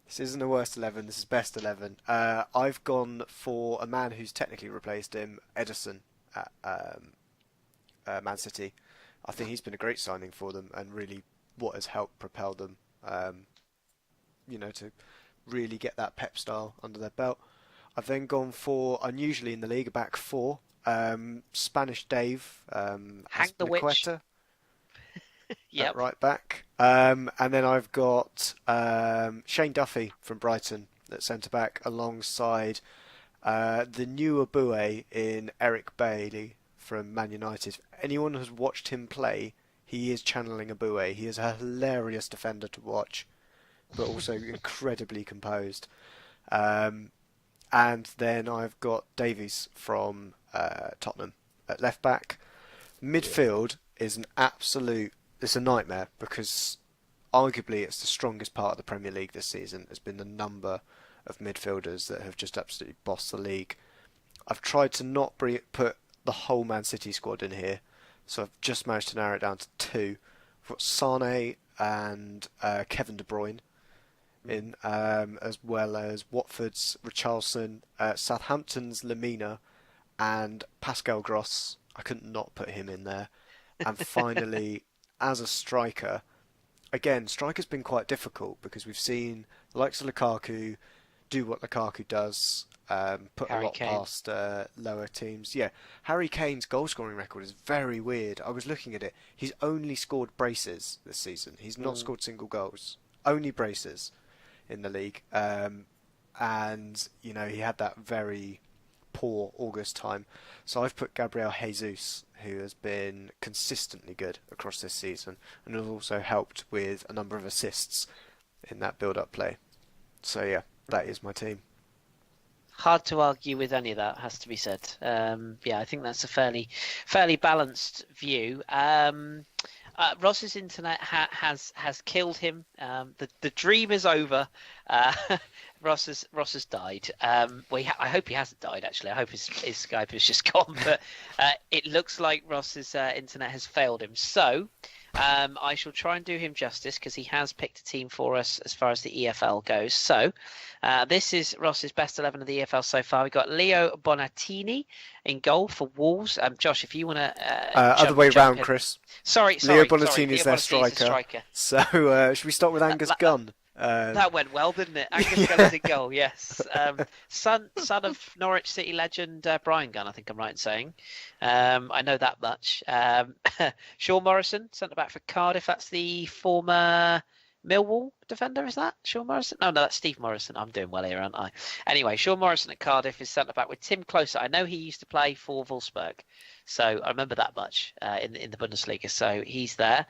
This isn't a worst 11. This is best 11. I've gone for a man who's technically replaced him, Edison, at Man City. I think he's been a great signing for them and really what has helped propel them, to really get that Pep style under their belt. I've then gone for, unusually in the league, a back four. Spanish Dave, Hang the witch. Yep. Right back. And then I've got Shane Duffy from Brighton at centre back alongside the new Abue in Eric Bailly from Man United. If anyone has watched him play, he is channeling Abue. He is a hilarious defender to watch, but also incredibly composed. And then I've got Davies from Tottenham at left back. Midfield is it's a nightmare because arguably it's the strongest part of the Premier League this season. Has been the number of midfielders that have just absolutely bossed the league. I've tried to not put the whole Man City squad in here, so I've just managed to narrow it down to two. I've got Sane and Kevin De Bruyne in, as well as Watford's Richarlison, Southampton's Lamina, and Pascal Gross. I couldn't not put him in there. And finally, as a striker, again, striker's been quite difficult because we've seen the likes of Lukaku do what Lukaku does, put Harry a lot Kane. past lower teams. Yeah, Harry Kane's goal-scoring record is very weird. I was looking at it. He's only scored braces this season. He's not scored single goals. Only braces in the league. And, he had that very poor August time. So I've put Gabriel Jesus, who has been consistently good across this season and has also helped with a number of assists in that build-up play. So yeah, that is my team. Hard to argue with any of that, has to be said. I think that's a fairly balanced view. Ross's internet has killed him. The dream is over. Ross has died. I hope he hasn't died, actually. I hope his Skype has just gone. But it looks like Ross's internet has failed him. So I shall try and do him justice because he has picked a team for us as far as the EFL goes. So this is Ross's best 11 of the EFL so far. We've got Leo Bonatini in goal for Wolves. Josh, if you want to... other way round, Chris. Sorry. Leo Bonatini is Leo their Bonatini's striker. So should we start with Angus Gunn? That went well, didn't it? Angus Gunn is in goal, yes. Son of Norwich City legend Brian Gunn, I think I'm right in saying. I know that much. Sean Morrison, centre-back for Cardiff. That's the former Millwall defender, is that? Sean Morrison? No, that's Steve Morrison. I'm doing well here, aren't I? Anyway, Sean Morrison at Cardiff is centre-back with Tim Closer. I know he used to play for Wolfsburg, so I remember that much in the Bundesliga, so he's there.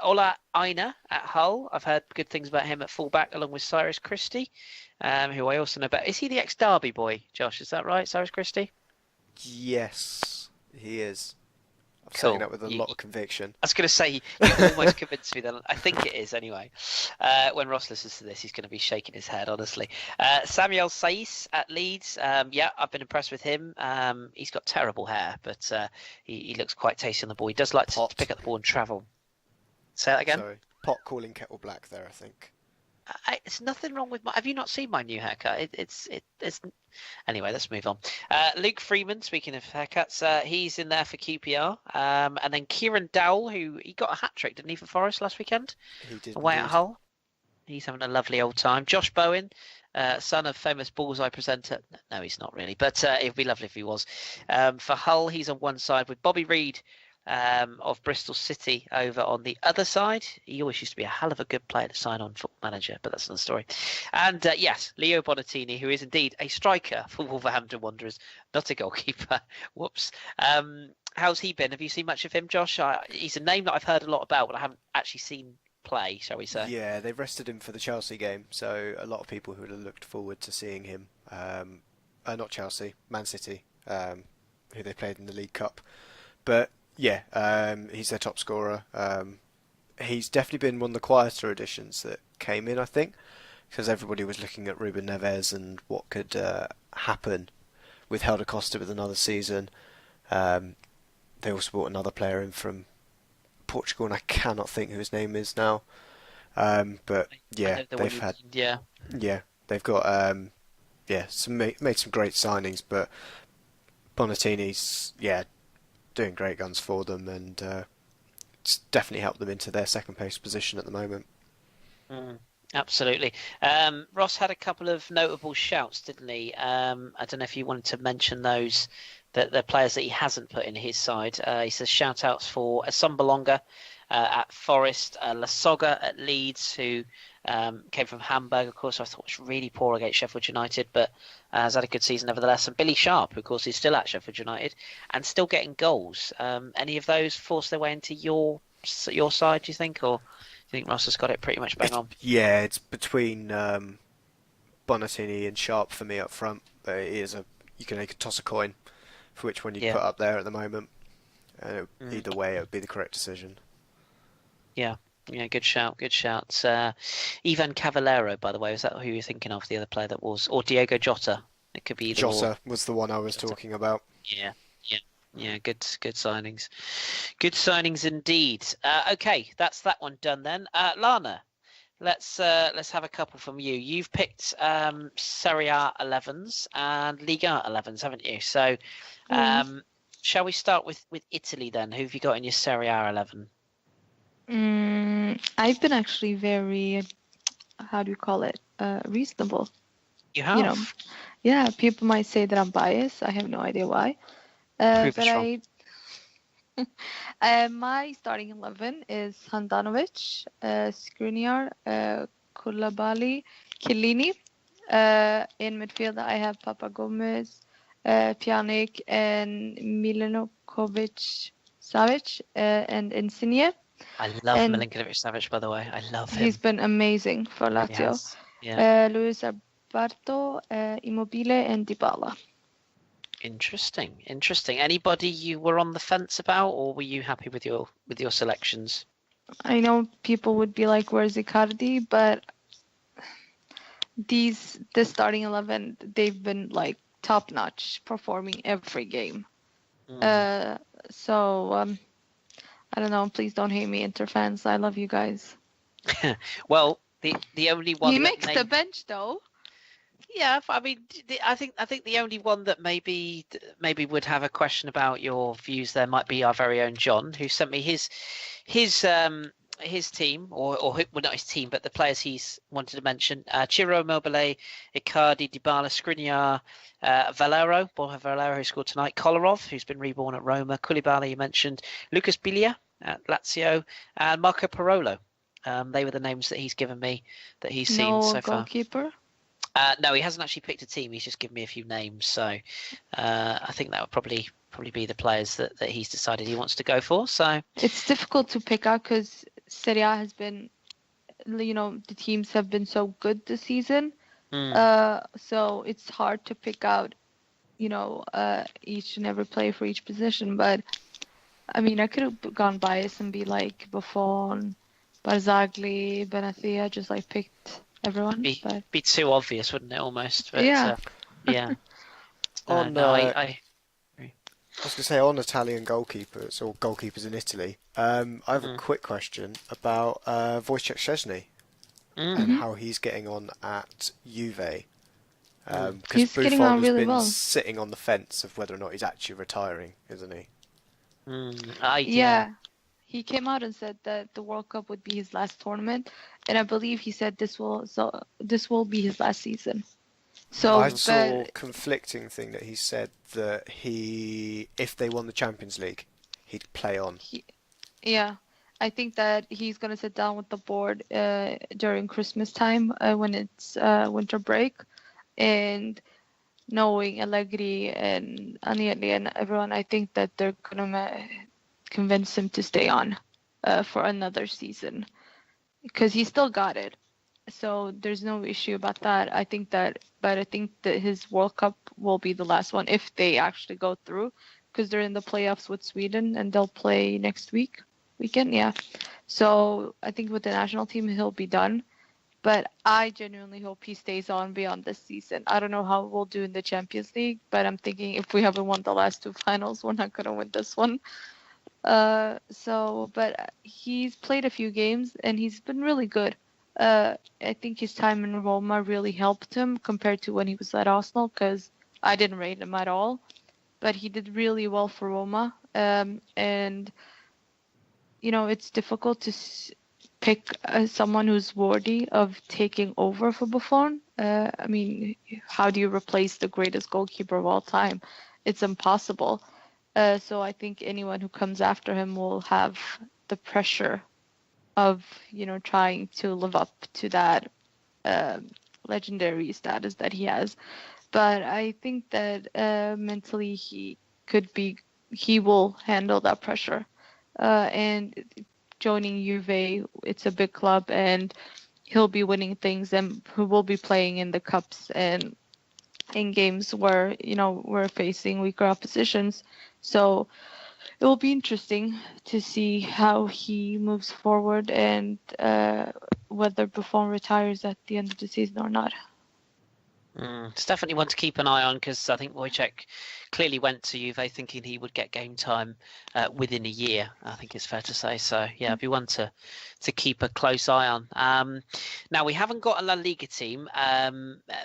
Ola Aina at Hull. I've heard good things about him at fullback, along with Cyrus Christie, who I also know about. Is he the ex-Derby boy, Josh? Is that right, Cyrus Christie? Yes, he is. I'm saying that with a lot of conviction. I was going to say, you almost convinced me then. I think it is anyway. When Ross listens to this, he's going to be shaking his head, honestly. Samuel Saiz at Leeds. Yeah, I've been impressed with him. He's got terrible hair, but he looks quite tasty on the ball. He does like to pick up the ball and travel. Say that again? Sorry. Pot calling kettle black there, I think. It's nothing wrong with my. Have you not seen my new haircut? It's. Anyway, let's move on. Luke Freeman. Speaking of haircuts, he's in there for QPR. And then Kieran Dowell, who he got a hat trick, didn't he, for Forest last weekend? He did. Away at Hull. He's having a lovely old time. Josh Bowen, son of famous Bullseye presenter. No, he's not really, but it would be lovely if he was. For Hull, he's on one side with Bobby Reid. Of Bristol City over on the other side. He always used to be a hell of a good player to sign on Football Manager, but that's another story. And yes, Leo Bonatini, who is indeed a striker for Wolverhampton Wanderers, not a goalkeeper. Whoops. How's he been? Have you seen much of him, Josh? He's a name that I've heard a lot about, but I haven't actually seen play, shall we say. Yeah, they've rested him for the Chelsea game, so a lot of people who would have looked forward to seeing him. Not Chelsea, Man City, who they played in the League Cup. But yeah, he's their top scorer. He's definitely been one of the quieter additions that came in, I think, because everybody was looking at Ruben Neves and what could happen with Helder Costa with another season. They also brought another player in from Portugal, and I cannot think who his name is now. But yeah, they've had they've got made some great signings, but Bonatini's doing great guns for them, and it's definitely helped them into their second place position at the moment. Absolutely. Ross had a couple of notable shouts, didn't he? I don't know if you wanted to mention those, the players that he hasn't put in his side. He says shout outs for Asumbalonga at Forest, Lasoga at Leeds, who came from Hamburg, of course. I thought was really poor against Sheffield United, but has had a good season nevertheless. And Billy Sharp, who of course is still at Sheffield United and still getting goals. Any of those forced their way into your side, do you think, or do you think Ross has got it pretty much bang on? Yeah, it's between Bonatini and Sharp for me up front. You can toss a coin for which one you put up there at the moment. Either way, it would be the correct decision. Yeah, good shout. Ivan Cavallero, by the way, is that who you're thinking of? The other player that was, or Diego Jota? It could be either. Jota was the one I was talking about. Yeah. Good signings. Good signings indeed. Okay, that's that one done then. Lana, let's have a couple from you. You've picked Serie A 11s and Liga 11s, haven't you? So, shall we start with Italy then? Who have you got in your Serie A 11? I've been actually very, how do you call it, reasonable. You have? People might say that I'm biased. I have no idea why. But my starting 11 is Handanovic, Skriniar, Koulibaly, Chiellini. In midfield, I have Papa Gomez, Pjanic, and Milinkovic Savic, and Insigne. I love Milinkovic Savic, by the way. I love him. He's been amazing for Lazio. Yeah. Luis Alberto, Immobile, and Dybala. Interesting. Anybody you were on the fence about, or were you happy with your selections? I know people would be like, "Where's Icardi?" But this starting 11, they've been like top notch, performing every game. So I don't know. Please don't hate me, Inter fans. I love you guys. Well, the only one he makes the bench though. Yeah, I mean, I think the only one that maybe would have a question about your views there might be our very own John, who sent me his team, or well, not his team, but the players he's wanted to mention: Ciro Immobile, Icardi, Dybala, Skriniar, Borja Valero, who scored tonight, Kolarov, who's been reborn at Roma, Koulibaly, you mentioned, Lucas Biglia at Lazio, and Marco Parolo. They were the names that he's given me that he's seen so far. No goalkeeper? No, he hasn't actually picked a team. He's just given me a few names. So I think that would probably be the players that he's decided he wants to go for. So it's difficult to pick out because Serie A has been, the teams have been so good this season. So it's hard to pick out, each and every player for each position. But I mean, I could have gone biased and be like Buffon, Barzagli, Benatia, just like picked everyone. But Be too obvious, wouldn't it? Almost. But yeah, yeah. On No, I was going to say on Italian goalkeepers or goalkeepers in Italy. I have a quick question about Wojciech Szczesny and how he's getting on at Juve. Because he's getting Buffon on has really been well. sitting on the fence of whether or not he's actually retiring, isn't he? Yeah, he came out and said that the World Cup would be his last tournament, and I believe he said this will be his last season. So, I saw but conflicting thing that he said that if they won the Champions League, he'd play on. yeah, I think that he's gonna sit down with the board during Christmas time when it's winter break, and knowing Allegri and Agnelli and everyone, I think that they're gonna convince him to stay on for another season because he still got it. So there's no issue about that. I think that his World Cup will be the last one if they actually go through, because they're in the playoffs with Sweden and they'll play next weekend. Yeah. So I think with the national team he'll be done. But I genuinely hope he stays on beyond this season. I don't know how we'll do in the Champions League, but I'm thinking if we haven't won the last two finals, we're not gonna win this one. But he's played a few games and he's been really good. I think his time in Roma really helped him compared to when he was at Arsenal, because I didn't rate him at all. But he did really well for Roma. And, you know, it's difficult to pick someone who's worthy of taking over for Buffon. I mean, how do you replace the greatest goalkeeper of all time? It's impossible. So I think anyone who comes after him will have the pressure of, you know, trying to live up to that legendary status that he has. But I think that mentally he will handle that pressure. And joining Juve, it's a big club, and he'll be winning things, and he will be playing in the cups and in games where, you know, we're facing weaker oppositions. So it will be interesting to see how he moves forward and whether Buffon retires at the end of the season or not. It's definitely one to keep an eye on, because I think Wojciech clearly went to Juve thinking he would get game time within a year. I think it's fair to say. So yeah, it'd be one to keep a close eye on. Now we haven't got a La Liga team,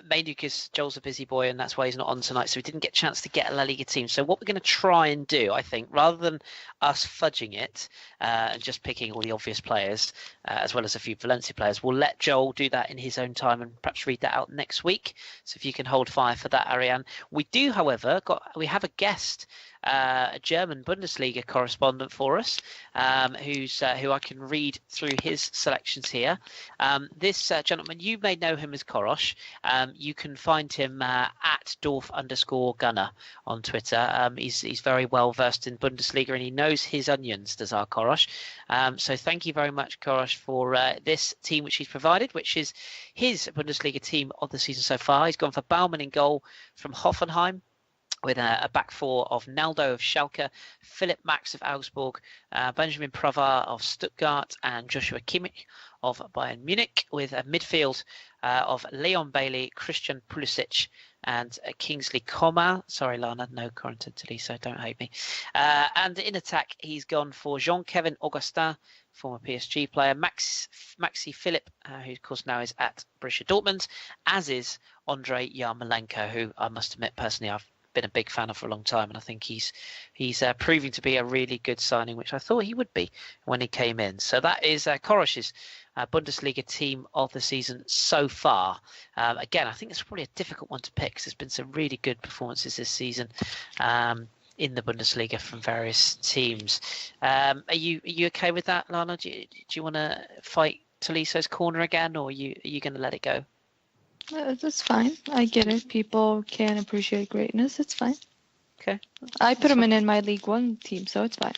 mainly because Joel's a busy boy and that's why he's not on tonight. So we didn't get a chance to get a La Liga team. So what we're going to try and do, I think, rather than us fudging it and just picking all the obvious players, as well as a few Valencia players, we'll let Joel do that in his own time and perhaps read that out next week. So if you can hold fire for that, Ariane. We do, however, we have a guest, a German Bundesliga correspondent for us, who I can read through his selections here. This gentleman, you may know him as Korosh. You can find him at Dorf_Gunner on Twitter. He's very well versed in Bundesliga and he knows his onions, does our Korosh. So thank you very much, Korosh, for this team which he's provided, which is his Bundesliga team of the season so far. He's gone for Baumann in goal from Hoffenheim, with a back four of Naldo of Schalke, Philipp Max of Augsburg, Benjamin Pavard of Stuttgart, and Joshua Kimmich of Bayern Munich, with a midfield of Leon Bailey, Christian Pulisic, and Kingsley Coman. Sorry, Lana, no content today, so don't hate me. And in attack, he's gone for Jean-Kevin Augustin, former PSG player, Maxi Philipp, who of course now is at Borussia Dortmund, as is Andrei Yarmolenko, who I must admit personally I've been a big fan of for a long time, and I think he's proving to be a really good signing, which I thought he would be when he came in. So that is Korosh's Bundesliga team of the season so far. Again, I think it's probably a difficult one to pick because there's been some really good performances this season in the Bundesliga from various teams. Are you okay with that, Lana? Do you want to fight Toliso's corner again, or are you going to let it go? That's fine. I get it. People can appreciate greatness. It's fine. Okay. I put him in my League One team, so it's fine.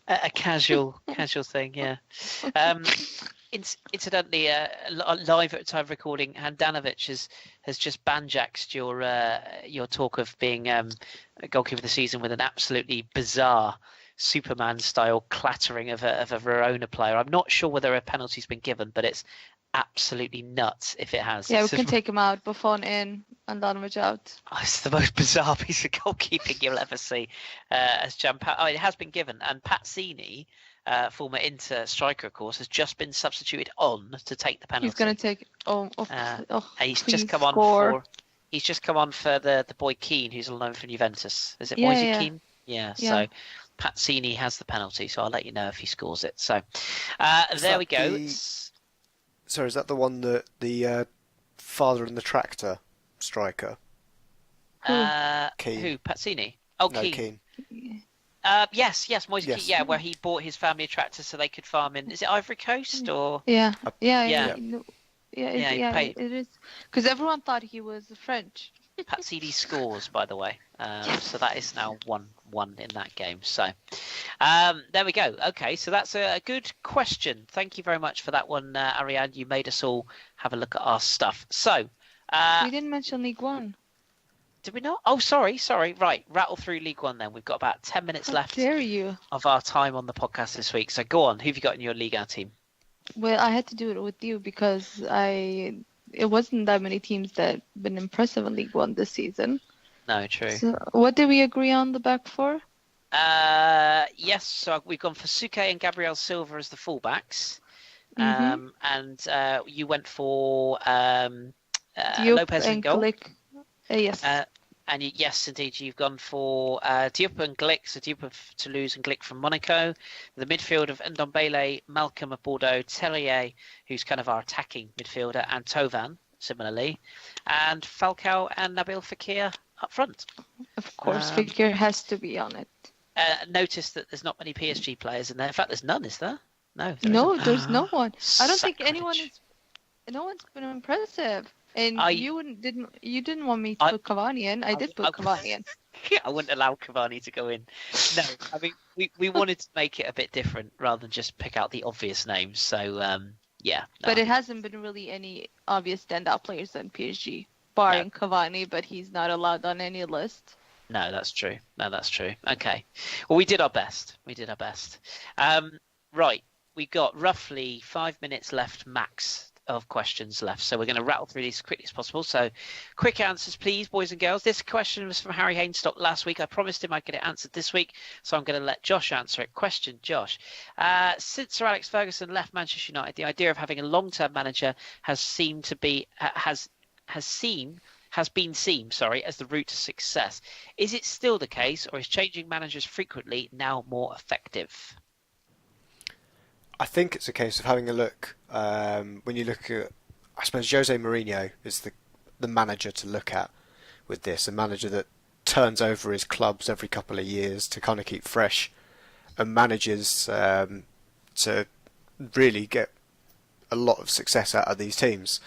A casual thing, yeah. Incidentally, live at the time of recording, Handanovic has just banjaxed your talk of being a goalkeeper of the season with an absolutely bizarre Superman-style clattering of a Verona player. I'm not sure whether a penalty's been given, but it's absolutely nuts if it has. Yeah, we can take him out, Buffon in, and Lanovich out. Oh, it's the most bizarre piece of goalkeeping you'll ever see. As it has been given, and Pazzini, former Inter striker, of course, has just been substituted on to take the penalty. He's going to take. He's just come score. on for. He's just come on for the boy Keane, who's on loan from Juventus. Is it Yeah, Moise yeah. Keane? Yeah. Yeah. So Pazzini has the penalty, so I'll let you know if he scores it. So there we go. Sorry, is that the one that the father and the tractor striker? Keane. Who? Pazzini? Oh, No, Keane. Keane. Yes, Moise Yes. Keane. Yeah, where he bought his family a tractor so they could farm in. Is it Ivory Coast or? Yeah. Yeah. It is. Because everyone thought he was French. Pazzini scores, by the way. So that is now 1-1 in that game. So there we go. Okay, so that's a good question. Thank you very much for that one, Ariane. You made us all have a look at our stuff. So We didn't mention League One. did we not? Oh, sorry. Right, rattle through League One then. We've got about 10 minutes How left dare you? of our time on the podcast this week. So go on. Who have you got in your Ligue 1 team? Well, I had to do it with you because it wasn't that many teams that been impressive in League One this season. No, true. So what did we agree on the back four? Yes, so we've gone for Suke and Gabriel Silva as the fullbacks. And you went for Diop Lopez in and goal. Glick. Yes. And yes, indeed, you've gone for Diop and Glick, so Diop of Toulouse and Glick from Monaco. The midfield of Ndombele, Malcolm of Bordeaux, Terrier, who's kind of our attacking midfielder, and Tovan, similarly. And Falcao and Nabil Fekir up front. Of course, Fekir has to be on it. Notice that there's not many PSG players in there. In fact, there's none, is there? No. There's no one. I don't think anyone Sacrilege. is. No one's been impressive. And you didn't want me to put Cavani in. I did put Cavani in. I wouldn't allow Cavani to go in. No, I mean we wanted to make it a bit different rather than just pick out the obvious names. So yeah. No. But it hasn't been really any obvious standout players in PSG, barring Cavani, but he's not allowed on any list. No, that's true. Okay. Well, we did our best. Right. We've got roughly 5 minutes left max of questions left. So we're going to rattle through these as quickly as possible. So quick answers, please, boys and girls. This question was from Harry Hainstock last week. I promised him I'd get it answered this week. So I'm going to let Josh answer it. Question, Josh. Since Sir Alex Ferguson left Manchester United, the idea of having a long-term manager has been seen as the route to success. Is it still the case, or is changing managers frequently now more effective? I think it's a case of having a look. When you look at, I suppose Jose Mourinho is the manager to look at with this, a manager that turns over his clubs every couple of years to kind of keep fresh, and manages to really get a lot of success out of these teams.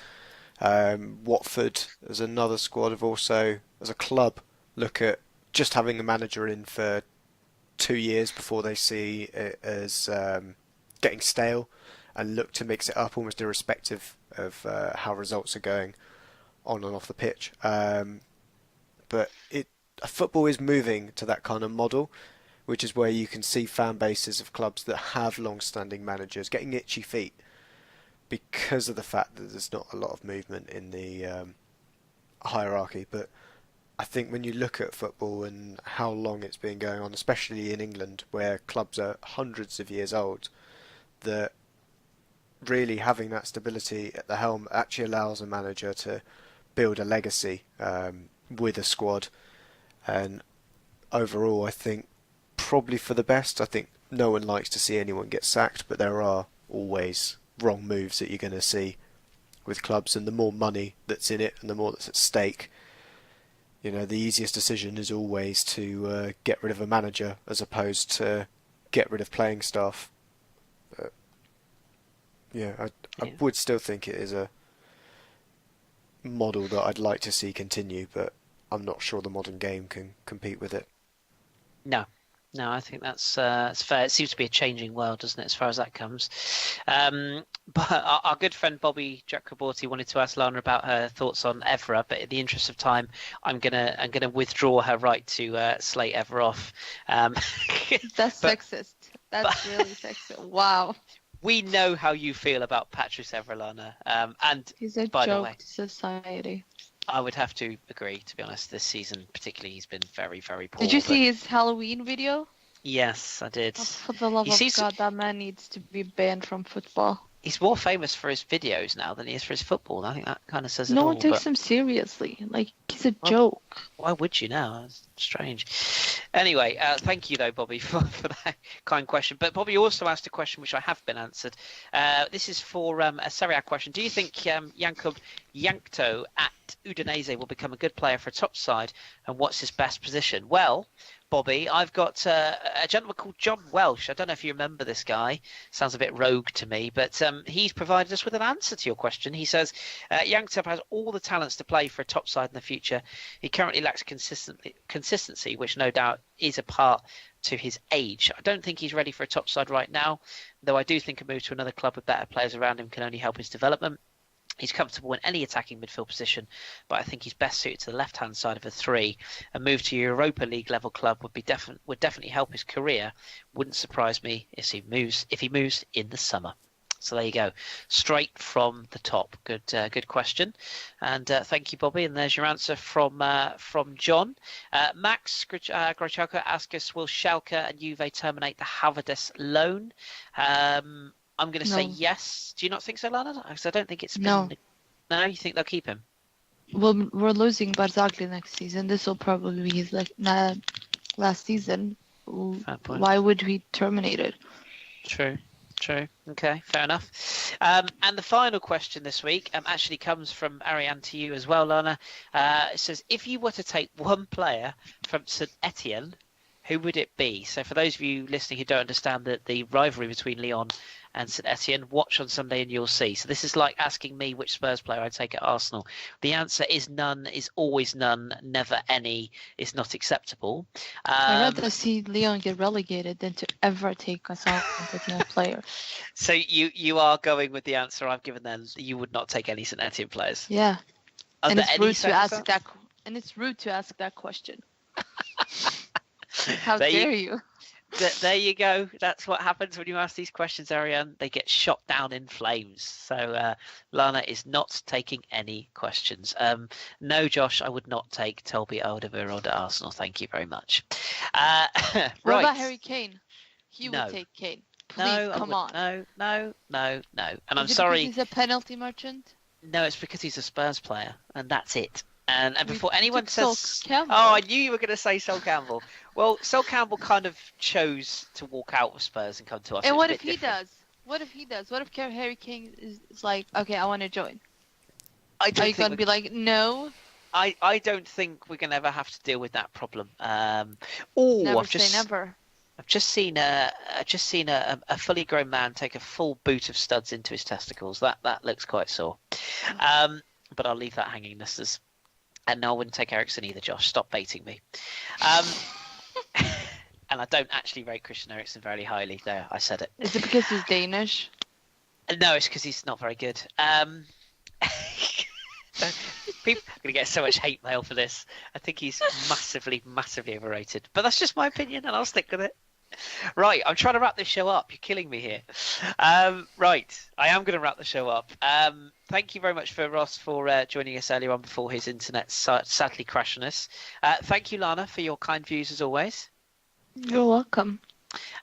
Watford as another squad have also, as a club, look at just having a manager in for 2 years before they see it as getting stale, and look to mix it up almost irrespective of how results are going on and off the pitch. But football is moving to that kind of model, which is where you can see fan bases of clubs that have long-standing managers getting itchy feet because of the fact that there's not a lot of movement in the hierarchy. But I think when you look at football and how long it's been going on, especially in England, where clubs are hundreds of years old, that really having that stability at the helm actually allows a manager to build a legacy with a squad. And overall, I think probably for the best. I think no one likes to see anyone get sacked, but there are always wrong moves that you're going to see with clubs, and the more money that's in it and the more that's at stake, the easiest decision is always to get rid of a manager as opposed to get rid of playing staff. But I would still think it is a model that I'd like to see continue, but I'm not sure the modern game can compete with it. No, No, I think that's fair. It seems to be a changing world, doesn't it, as far as that comes? But our good friend Bobby Chakraborty wanted to ask Lana about her thoughts on Evra, but in the interest of time, I'm gonna withdraw her right to slate Evra off. That's sexist. That's really sexist. Wow. We know how you feel about Patrice Evra, Lana. And He's a by the joke way, to society. I would have to agree, to be honest. This season, particularly, he's been very, very poor. Did you see his Halloween video? Yes, I did. Oh, for the love of God, that man needs to be banned from football. He's more famous for his videos now than he is for his football. I think that kind of says it No all. one takes him seriously. Like, he's a joke. Why would you now? That's strange. Anyway, thank you, though, Bobby, for that kind question. But Bobby also asked a question which I have been answered. This is for a Serie A question. Do you think Jakub Jankto at Udinese will become a good player for a top side, and what's his best position? Well, Bobby, I've got a gentleman called John Welsh. I don't know if you remember this guy. Sounds a bit rogue to me, but he's provided us with an answer to your question. He says, Jankto has all the talents to play for a top side in the future. He currently lacks consistency, which no doubt is a part to his age. I don't think he's ready for a top side right now, though I do think a move to another club with better players around him can only help his development. He's comfortable in any attacking midfield position, but I think he's best suited to the left-hand side of a three. A move to a Europa League level club would definitely help his career. Wouldn't surprise me if he moves in the summer. So there you go, straight from the top. Good question, and thank you, Bobby. And there's your answer from John. Max Grochalka asks us, will Schalke and Juve terminate the Havertz loan? I'm going to say yes. Do you not think so, Lana? Because I don't think it's been... No. No, you think they'll keep him? Well, we're losing Barzagli next season. This will probably be his last season. Why would we terminate it? True. Okay, fair enough. And the final question this week actually comes from Ariane to you as well, Lana. It says, if you were to take one player from St Etienne, who would it be? So for those of you listening who don't understand the rivalry between Lyon and St Etienne, watch on Sunday and you'll see. So this is like asking me which Spurs player I'd take at Arsenal. The answer is none, is always none, never any, is not acceptable. I'd rather see Lyon get relegated than to ever take a St Etienne player. So you are going with the answer I've given then. You would not take any St Etienne players? Yeah. And it's rude to ask that question. How dare you? There you go. That's what happens when you ask these questions, Ariane. They get shot down in flames. So Lana is not taking any questions. No, Josh, I would not take Toby Alderweireld at Arsenal. Thank you very much. Right. What about Harry Kane? He would take Kane. Please, come on. No. And I'm Is it sorry. because he's a penalty merchant? No, it's because he's a Spurs player, and that's it. And before anyone Sol says, Campbell. oh, I knew you were going to say Sol Campbell. Well, Sol Campbell kind of chose to walk out of Spurs and come to us. And what if he does? What if he does? What if Harry Kane is like, okay, I want to join? Are you going to be like, no? I don't think we're going to ever have to deal with that problem. Never say never. I've just seen a fully grown man take a full boot of studs into his testicles. That looks quite sore. But I'll leave that hanging, listeners. And no, I wouldn't take Eriksen either, Josh. Stop baiting me. And I don't actually rate Christian Eriksen very highly. There, I said it. Is it because he's Danish? No, it's because he's not very good. People are going to get so much hate mail for this. I think he's massively overrated. But that's just my opinion, and I'll stick with it. Right, I'm trying to wrap this show up. You're killing me here. Right, I am going to wrap the show up. Thank you very much for Ross for joining us earlier on before his internet sadly crashed on us. Thank you, Lana, for your kind views as always. You're welcome.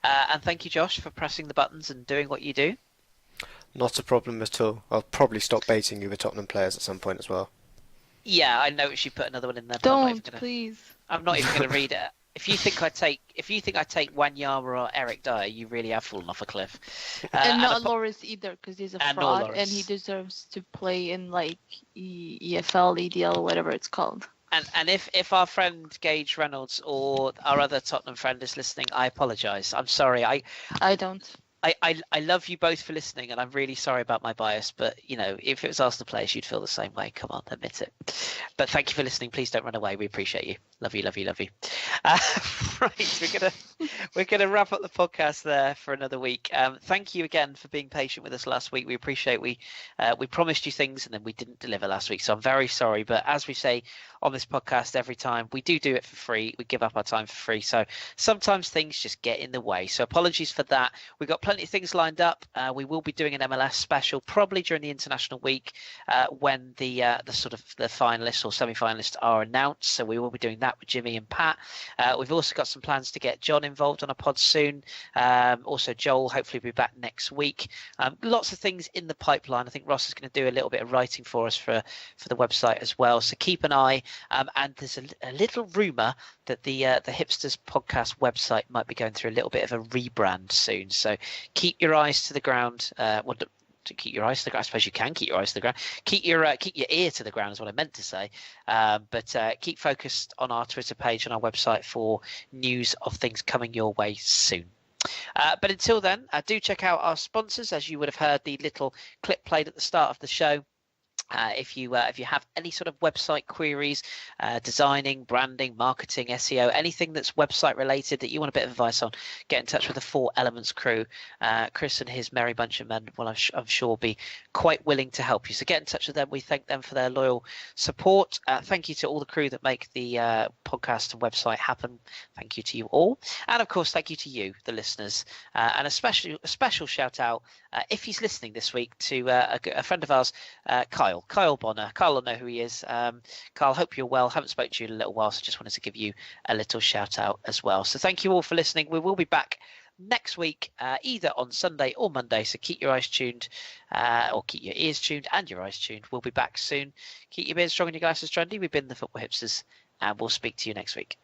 And thank you, Josh, for pressing the buttons and doing what you do. Not a problem at all. I'll probably stop baiting you with Tottenham players at some point as well. Yeah, I noticed you put another one in there. Please. I'm not even going to read it. If you think I take Wanyama or Eric Dyer, you really have fallen off a cliff. And not Loris either, because he's a fraud Loris. and he deserves to play in like EFL, EDL, or whatever it's called. And if our friend Gage Reynolds or our other Tottenham friend is listening, I apologise. I'm sorry. I don't. I love you both for listening, and I'm really sorry about my bias, but if it was Arsenal players, you'd feel the same way. Come on, admit it. But thank you for listening. Please don't run away. We appreciate you. Love you, love you, love you. Right, we're gonna wrap up the podcast there for another week. Thank you again for being patient with us last week. We appreciate we promised you things and then we didn't deliver last week, so I'm very sorry. But as we say on this podcast every time, we do it for free. We give up our time for free, so sometimes things just get in the way. So apologies for that. We've got plenty of things lined up. We will be doing an MLS special probably during the international week when the sort of the finalists or semi-finalists are announced. So we will be doing that with Jimmy and Pat. We've also got some plans to get John involved on a pod soon. Also Joel hopefully will be back next week. Lots of things in the pipeline. I think Ross is going to do a little bit of writing for us for the website as well. So keep an eye. And there's a little rumour that the Hipsters podcast website might be going through a little bit of a rebrand soon. So keep your eyes to the ground. To keep your eyes to the ground, I suppose you can keep your eyes to the ground. Keep your ear to the ground is what I meant to say. But keep focused on our Twitter page and our website for news of things coming your way soon. But until then, do check out our sponsors. As you would have heard, the little clip played at the start of the show. If you have any sort of website queries, designing, branding, marketing, SEO, anything that's website related that you want a bit of advice on, get in touch with the 4 Elements crew. Kris and his merry bunch of men will, I'm sure, be quite willing to help you. So get in touch with them. We thank them for their loyal support. Thank you to all the crew that make the podcast and website happen. Thank you to you all. And of course, thank you to you, the listeners. And a special shout out, if he's listening this week, to a friend of ours, Kyle Bonner. Kyle will know who he is. Kyle, hope you're well. Haven't spoken to you in a little while, so just wanted to give you a little shout out as well. So thank you all for listening. We will be back next week, either on Sunday or Monday. So keep your eyes tuned, or keep your ears tuned and your eyes tuned. We'll be back soon. Keep your beard strong and your glasses trendy. We've been the Football Hipsters, and we'll speak to you next week.